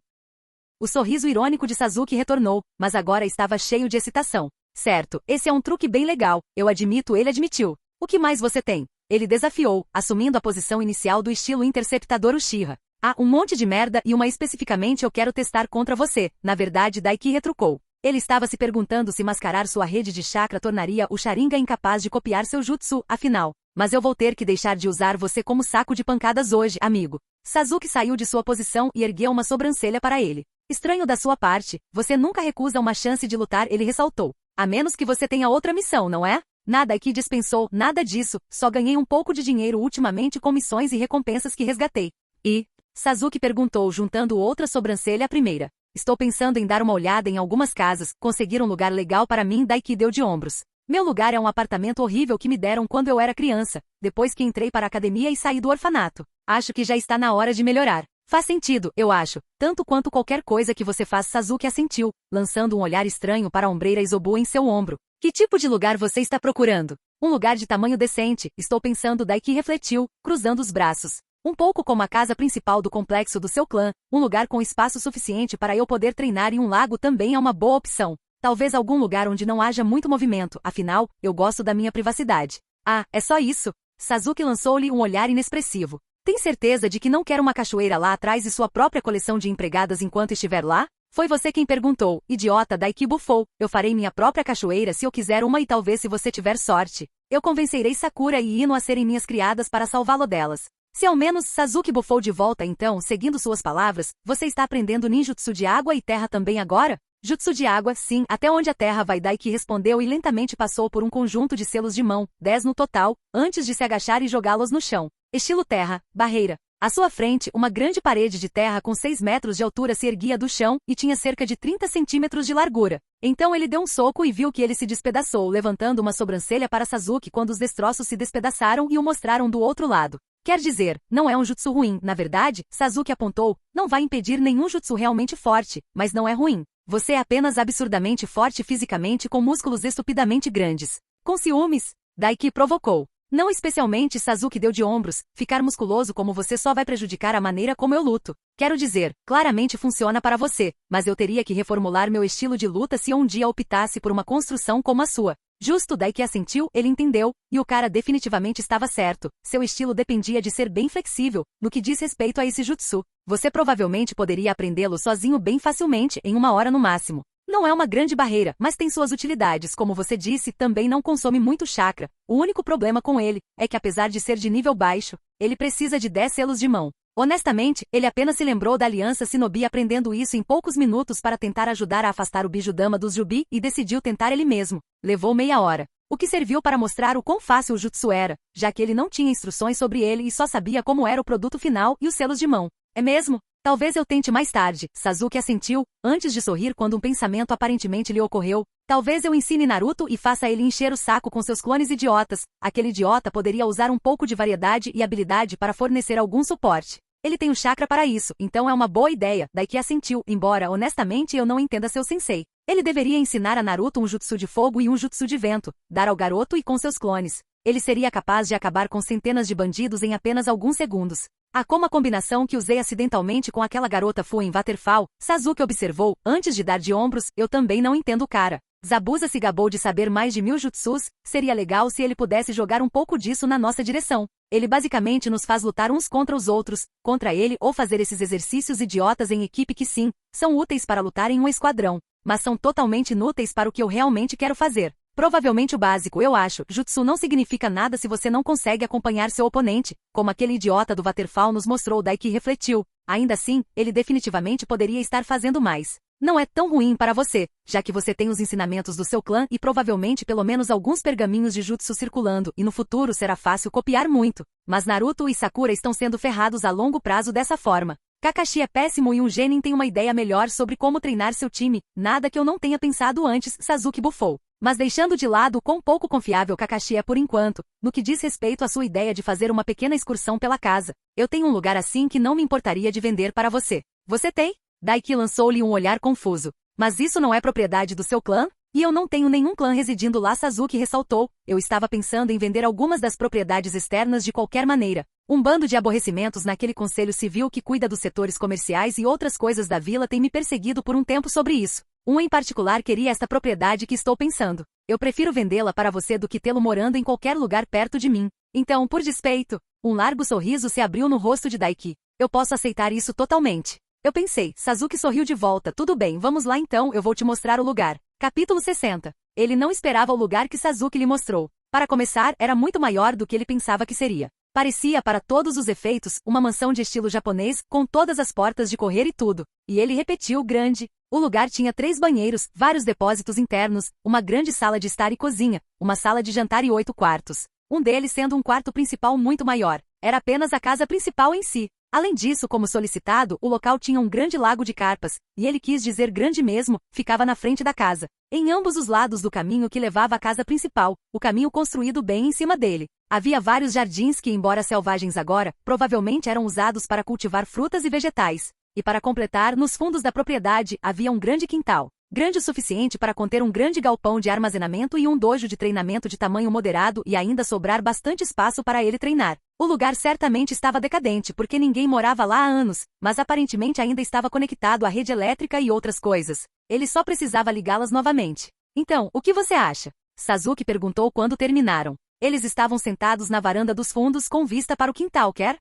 O sorriso irônico de Sasuke retornou, mas agora estava cheio de excitação. Certo, esse é um truque bem legal, eu admito, ele admitiu. O que mais você tem? Ele desafiou, assumindo a posição inicial do estilo interceptador Uchiha. Ah, um monte de merda e uma especificamente eu quero testar contra você. Na verdade, Daiki retrucou. Ele estava se perguntando se mascarar sua rede de chakra tornaria o Sharingan incapaz de copiar seu jutsu, afinal. Mas eu vou ter que deixar de usar você como saco de pancadas hoje, amigo. Sasuke saiu de sua posição e ergueu uma sobrancelha para ele. Estranho da sua parte, você nunca recusa uma chance de lutar, ele ressaltou. A menos que você tenha outra missão, não é? Nada aqui dispensou, nada disso, só ganhei um pouco de dinheiro ultimamente com missões e recompensas que resgatei. E? Sasuke perguntou, juntando outra sobrancelha à primeira. Estou pensando em dar uma olhada em algumas casas, conseguir um lugar legal para mim. Daiki deu de ombros. Meu lugar é um apartamento horrível que me deram quando eu era criança, depois que entrei para a academia e saí do orfanato. Acho que já está na hora de melhorar. Faz sentido, eu acho, tanto quanto qualquer coisa que você faz. Sasuke assentiu, lançando um olhar estranho para a ombreira Izobu em seu ombro. Que tipo de lugar você está procurando? Um lugar de tamanho decente, estou pensando. Daiki refletiu, cruzando os braços. Um pouco como a casa principal do complexo do seu clã, um lugar com espaço suficiente para eu poder treinar e um lago também é uma boa opção. Talvez algum lugar onde não haja muito movimento, afinal, eu gosto da minha privacidade. Ah, é só isso? Sasuke lançou-lhe um olhar inexpressivo. Tem certeza de que não quer uma cachoeira lá atrás e sua própria coleção de empregadas enquanto estiver lá? Foi você quem perguntou, idiota. Daiki bufou. Eu farei minha própria cachoeira se eu quiser uma e talvez se você tiver sorte. Eu convencerei Sakura e Ino a serem minhas criadas para salvá-lo delas. Se ao menos Sasuke bufou de volta então, seguindo suas palavras, você está aprendendo ninjutsu de água e terra também agora? Jutsu de água, sim, até onde a terra vai. Daiki respondeu e lentamente passou por um conjunto de selos de mão, 10 no total, antes de se agachar e jogá-los no chão. Estilo terra, barreira. À sua frente, uma grande parede de terra com 6 metros de altura se erguia do chão e tinha cerca de 30 centímetros de largura. Então ele deu um soco e viu que ele se despedaçou, levantando uma sobrancelha para Sasuke quando os destroços se despedaçaram e o mostraram do outro lado. Quer dizer, não é um jutsu ruim, na verdade, Sasuke apontou, não vai impedir nenhum jutsu realmente forte, mas não é ruim. Você é apenas absurdamente forte fisicamente com músculos estupidamente grandes. Com ciúmes? Daiki provocou. Não especialmente. Sasuke deu de ombros, ficar musculoso como você só vai prejudicar a maneira como eu luto. Quero dizer, claramente funciona para você, mas eu teria que reformular meu estilo de luta se eu um dia optasse por uma construção como a sua. Justo. Daiki assentiu, ele entendeu, e o cara definitivamente estava certo. Seu estilo dependia de ser bem flexível, no que diz respeito a esse jutsu. Você provavelmente poderia aprendê-lo sozinho bem facilmente, em 1 hora no máximo. Não é uma grande barreira, mas tem suas utilidades. Como você disse, também não consome muito chakra. O único problema com ele é que apesar de ser de nível baixo, ele precisa de 10 selos de mão. Honestamente, ele apenas se lembrou da aliança Shinobi aprendendo isso em poucos minutos para tentar ajudar a afastar o Bijudama dos Jubi e decidiu tentar ele mesmo. Levou meia hora. O que serviu para mostrar o quão fácil o jutsu era, já que ele não tinha instruções sobre ele e só sabia como era o produto final e os selos de mão. É mesmo? Talvez eu tente mais tarde. Sasuke assentiu, antes de sorrir quando um pensamento aparentemente lhe ocorreu. Talvez eu ensine Naruto e faça ele encher o saco com seus clones idiotas. Aquele idiota poderia usar um pouco de variedade e habilidade para fornecer algum suporte. Ele tem o chakra para isso, então é uma boa ideia. Daiki assentiu, embora honestamente eu não entenda seu sensei. Ele deveria ensinar a Naruto um jutsu de fogo e um jutsu de vento, dar ao garoto e com seus clones. Ele seria capaz de acabar com centenas de bandidos em apenas alguns segundos. Ah, como a combinação que usei acidentalmente com aquela garota foi em Waterfall, Sasuke observou, antes de dar de ombros, eu também não entendo o cara. Zabuza se gabou de saber mais de 1000 jutsus, seria legal se ele pudesse jogar um pouco disso na nossa direção. Ele basicamente nos faz lutar uns contra os outros, contra ele ou fazer esses exercícios idiotas em equipe que sim, são úteis para lutar em um esquadrão, mas são totalmente inúteis para o que eu realmente quero fazer. Provavelmente o básico, eu acho. Jutsu não significa nada se você não consegue acompanhar seu oponente, como aquele idiota do Waterfall nos mostrou. Daiki refletiu. Ainda assim, ele definitivamente poderia estar fazendo mais. Não é tão ruim para você, já que você tem os ensinamentos do seu clã e provavelmente pelo menos alguns pergaminhos de jutsu circulando, e no futuro será fácil copiar muito. Mas Naruto e Sakura estão sendo ferrados a longo prazo dessa forma. Kakashi é péssimo e um genin tem uma ideia melhor sobre como treinar seu time, nada que eu não tenha pensado antes. Sasuke bufou. Mas deixando de lado o quão pouco confiável Kakashi é por enquanto, no que diz respeito à sua ideia de fazer uma pequena excursão pela casa, eu tenho um lugar assim que não me importaria de vender para você. Você tem? Daiki lançou-lhe um olhar confuso. Mas isso não é propriedade do seu clã? E eu não tenho nenhum clã residindo lá. Sasuke ressaltou. Eu estava pensando em vender algumas das propriedades externas de qualquer maneira. Um bando de aborrecimentos naquele conselho civil que cuida dos setores comerciais e outras coisas da vila tem me perseguido por um tempo sobre isso. Um em particular queria esta propriedade que estou pensando. Eu prefiro vendê-la para você do que tê-lo morando em qualquer lugar perto de mim. Então, por despeito, um largo sorriso se abriu no rosto de Daiki. Eu posso aceitar isso totalmente. Eu pensei. Sasuke sorriu de volta. Tudo bem, vamos lá então, eu vou te mostrar o lugar. Capítulo 60. Ele não esperava o lugar que Sasuke lhe mostrou. Para começar, era muito maior do que ele pensava que seria. Parecia, para todos os efeitos, uma mansão de estilo japonês, com todas as portas de correr e tudo. E ele repetiu grande. O lugar tinha 3 banheiros, vários depósitos internos, uma grande sala de estar e cozinha, uma sala de jantar e 8 quartos. Um deles sendo um quarto principal muito maior. Era apenas a casa principal em si. Além disso, como solicitado, o local tinha um grande lago de carpas, e ele quis dizer grande mesmo, ficava na frente da casa. Em ambos os lados do caminho que levava à casa principal, o caminho construído bem em cima dele. Havia vários jardins que, embora selvagens agora, provavelmente eram usados para cultivar frutas e vegetais. E para completar, nos fundos da propriedade, havia um grande quintal. Grande o suficiente para conter um grande galpão de armazenamento e um dojo de treinamento de tamanho moderado e ainda sobrar bastante espaço para ele treinar. O lugar certamente estava decadente porque ninguém morava lá há anos, mas aparentemente ainda estava conectado à rede elétrica e outras coisas. Ele só precisava ligá-las novamente. Então, o que você acha? Sasuke perguntou quando terminaram. Eles estavam sentados na varanda dos fundos com vista para o quintal, quer?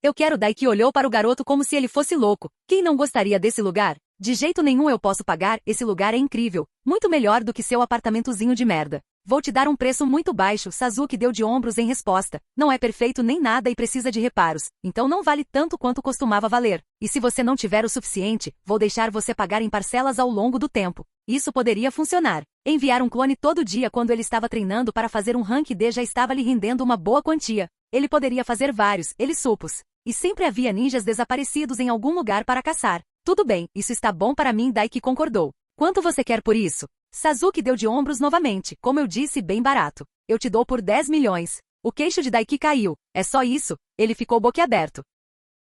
Eu quero. Daiki olhou para o garoto como se ele fosse louco. Quem não gostaria desse lugar? De jeito nenhum eu posso pagar, esse lugar é incrível. Muito melhor do que seu apartamentozinho de merda. Vou te dar um preço muito baixo, Sasuke deu de ombros em resposta. Não é perfeito nem nada e precisa de reparos, então não vale tanto quanto costumava valer. E se você não tiver o suficiente, vou deixar você pagar em parcelas ao longo do tempo. Isso poderia funcionar. Enviar um clone todo dia quando ele estava treinando para fazer um rank D já estava lhe rendendo uma boa quantia. Ele poderia fazer vários, ele supôs. E sempre havia ninjas desaparecidos em algum lugar para caçar. Tudo bem, isso está bom para mim, Daiki concordou. Quanto você quer por isso? Sasuke deu de ombros novamente, como eu disse, bem barato. Eu te dou por 10 milhões. O queixo de Daiki caiu. É só isso? Ele ficou boquiaberto.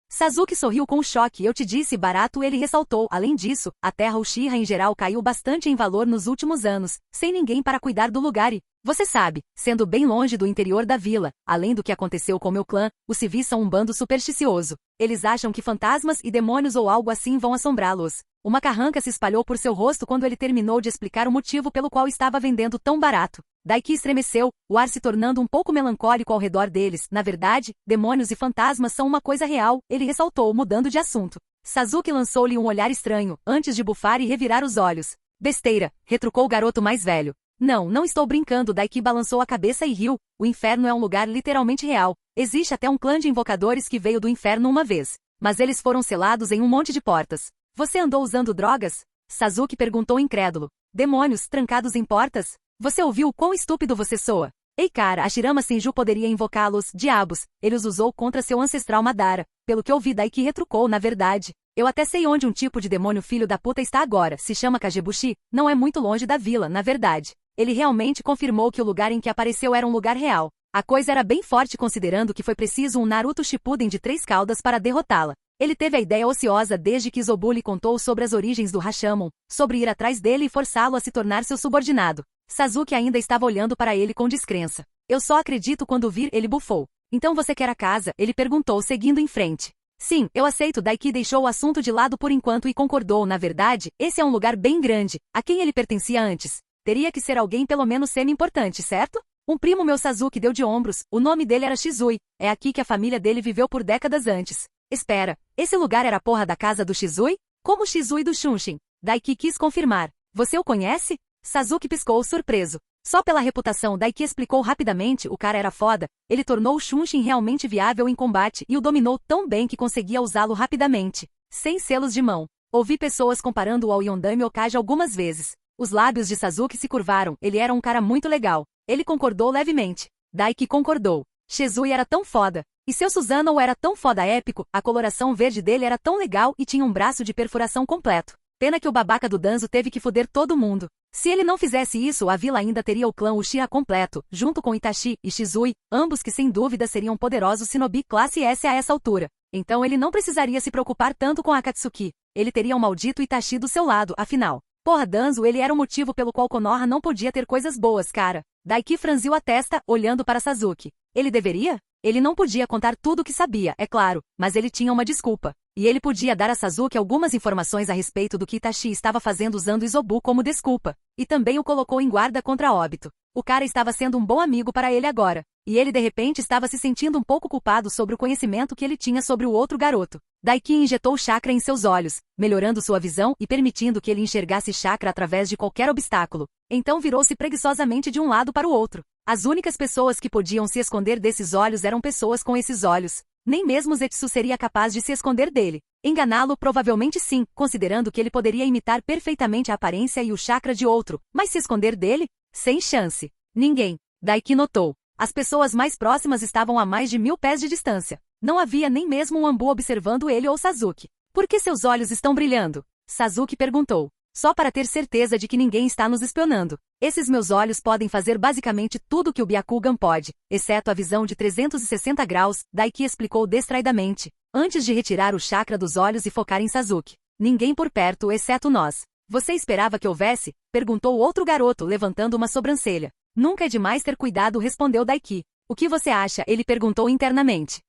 Sasuke sorriu com choque. Eu te disse barato, ele ressaltou. Além disso, a terra Uchiha em geral caiu bastante em valor nos últimos anos, sem ninguém para cuidar do lugar e, você sabe, sendo bem longe do interior da vila, além do que aconteceu com meu clã, os civis são um bando supersticioso. Eles acham que fantasmas e demônios ou algo assim vão assombrá-los. Uma carranca se espalhou por seu rosto quando ele terminou de explicar o motivo pelo qual estava vendendo tão barato. Daiki estremeceu, o ar se tornando um pouco melancólico ao redor deles. Na verdade, demônios e fantasmas são uma coisa real, ele ressaltou, mudando de assunto. Sasuke lançou-lhe um olhar estranho, antes de bufar e revirar os olhos. Besteira, retrucou o garoto mais velho. Não estou brincando. Daiki balançou a cabeça e riu. O inferno é um lugar literalmente real. Existe até um clã de invocadores que veio do inferno uma vez. Mas eles foram selados em um monte de portas. Você andou usando drogas? Sasuke perguntou incrédulo. Demônios, trancados em portas? Você ouviu o quão estúpido você soa? Ei cara, a Shirama Senju poderia invocá-los, diabos. Ele os usou contra seu ancestral Madara. Pelo que ouvi, Daiki retrucou, na verdade. Eu até sei onde um tipo de demônio filho da puta está agora, se chama Kagebushi, não é muito longe da vila, na verdade. Ele realmente confirmou que o lugar em que apareceu era um lugar real. A coisa era bem forte considerando que foi preciso um Naruto Shippuden de 3 caudas para derrotá-la. Ele teve a ideia ociosa desde que Izobu lhe contou sobre as origens do Rashomon, sobre ir atrás dele e forçá-lo a se tornar seu subordinado. Sasuke ainda estava olhando para ele com descrença. Eu só acredito quando vir, ele bufou. Então você quer a casa? Ele perguntou seguindo em frente. Sim, eu aceito. Daiki deixou o assunto de lado por enquanto e concordou. Na verdade, esse é um lugar bem grande. A quem ele pertencia antes? Teria que ser alguém pelo menos semi-importante, certo? Um primo meu. Sasuke deu de ombros. O nome dele era Shizui. É aqui que a família dele viveu por décadas antes. Espera, esse lugar era a porra da casa do Shizui? Como o Shizui do Shunshin? Daiki quis confirmar. Você o conhece? Sasuke piscou surpreso. Só pela reputação. Daiki explicou rapidamente, o cara era foda, ele tornou o Shunshin realmente viável em combate e o dominou tão bem que conseguia usá-lo rapidamente, sem selos de mão. Ouvi pessoas comparando-o ao Yondan Okage algumas vezes. Os lábios de Sasuke se curvaram, ele era um cara muito legal. Ele concordou levemente. Daiki concordou. Shizui era tão foda. E seu Susanoo era tão foda épico, a coloração verde dele era tão legal e tinha um braço de perfuração completo. Pena que o babaca do Danzo teve que foder todo mundo. Se ele não fizesse isso, a vila ainda teria o clã Uchiha completo, junto com Itachi e Shizui, ambos que sem dúvida seriam poderosos shinobi classe S a essa altura. Então ele não precisaria se preocupar tanto com Akatsuki. Ele teria um maldito Itachi do seu lado, afinal. Porra, Danzo, ele era o motivo pelo qual Konoha não podia ter coisas boas, cara. Daiki franziu a testa, olhando para Sasuke. Ele deveria? Ele não podia contar tudo o que sabia, é claro, mas ele tinha uma desculpa. E ele podia dar a Sasuke algumas informações a respeito do que Itachi estava fazendo usando Izobu como desculpa. E também o colocou em guarda contra óbito. O cara estava sendo um bom amigo para ele agora. E ele de repente estava se sentindo um pouco culpado sobre o conhecimento que ele tinha sobre o outro garoto. Daiki injetou chakra em seus olhos, melhorando sua visão e permitindo que ele enxergasse chakra através de qualquer obstáculo. Então virou-se preguiçosamente de um lado para o outro. As únicas pessoas que podiam se esconder desses olhos eram pessoas com esses olhos. Nem mesmo Zetsu seria capaz de se esconder dele. Enganá-lo provavelmente sim, considerando que ele poderia imitar perfeitamente a aparência e o chakra de outro, mas se esconder dele? Sem chance. Ninguém. Daiki notou. As pessoas mais próximas estavam a mais de 1000 pés de distância. Não havia nem mesmo um Anbu observando ele ou Sasuke. Por que seus olhos estão brilhando? Sasuke perguntou. Só para ter certeza de que ninguém está nos espionando. Esses meus olhos podem fazer basicamente tudo o que o Byakugan pode, exceto a visão de 360 graus, Daiki explicou distraidamente, antes de retirar o chakra dos olhos e focar em Sasuke. Ninguém por perto, exceto nós. Você esperava que houvesse? Perguntou outro garoto, levantando uma sobrancelha. Nunca é demais ter cuidado, respondeu Daiki. O que você acha? Ele perguntou internamente.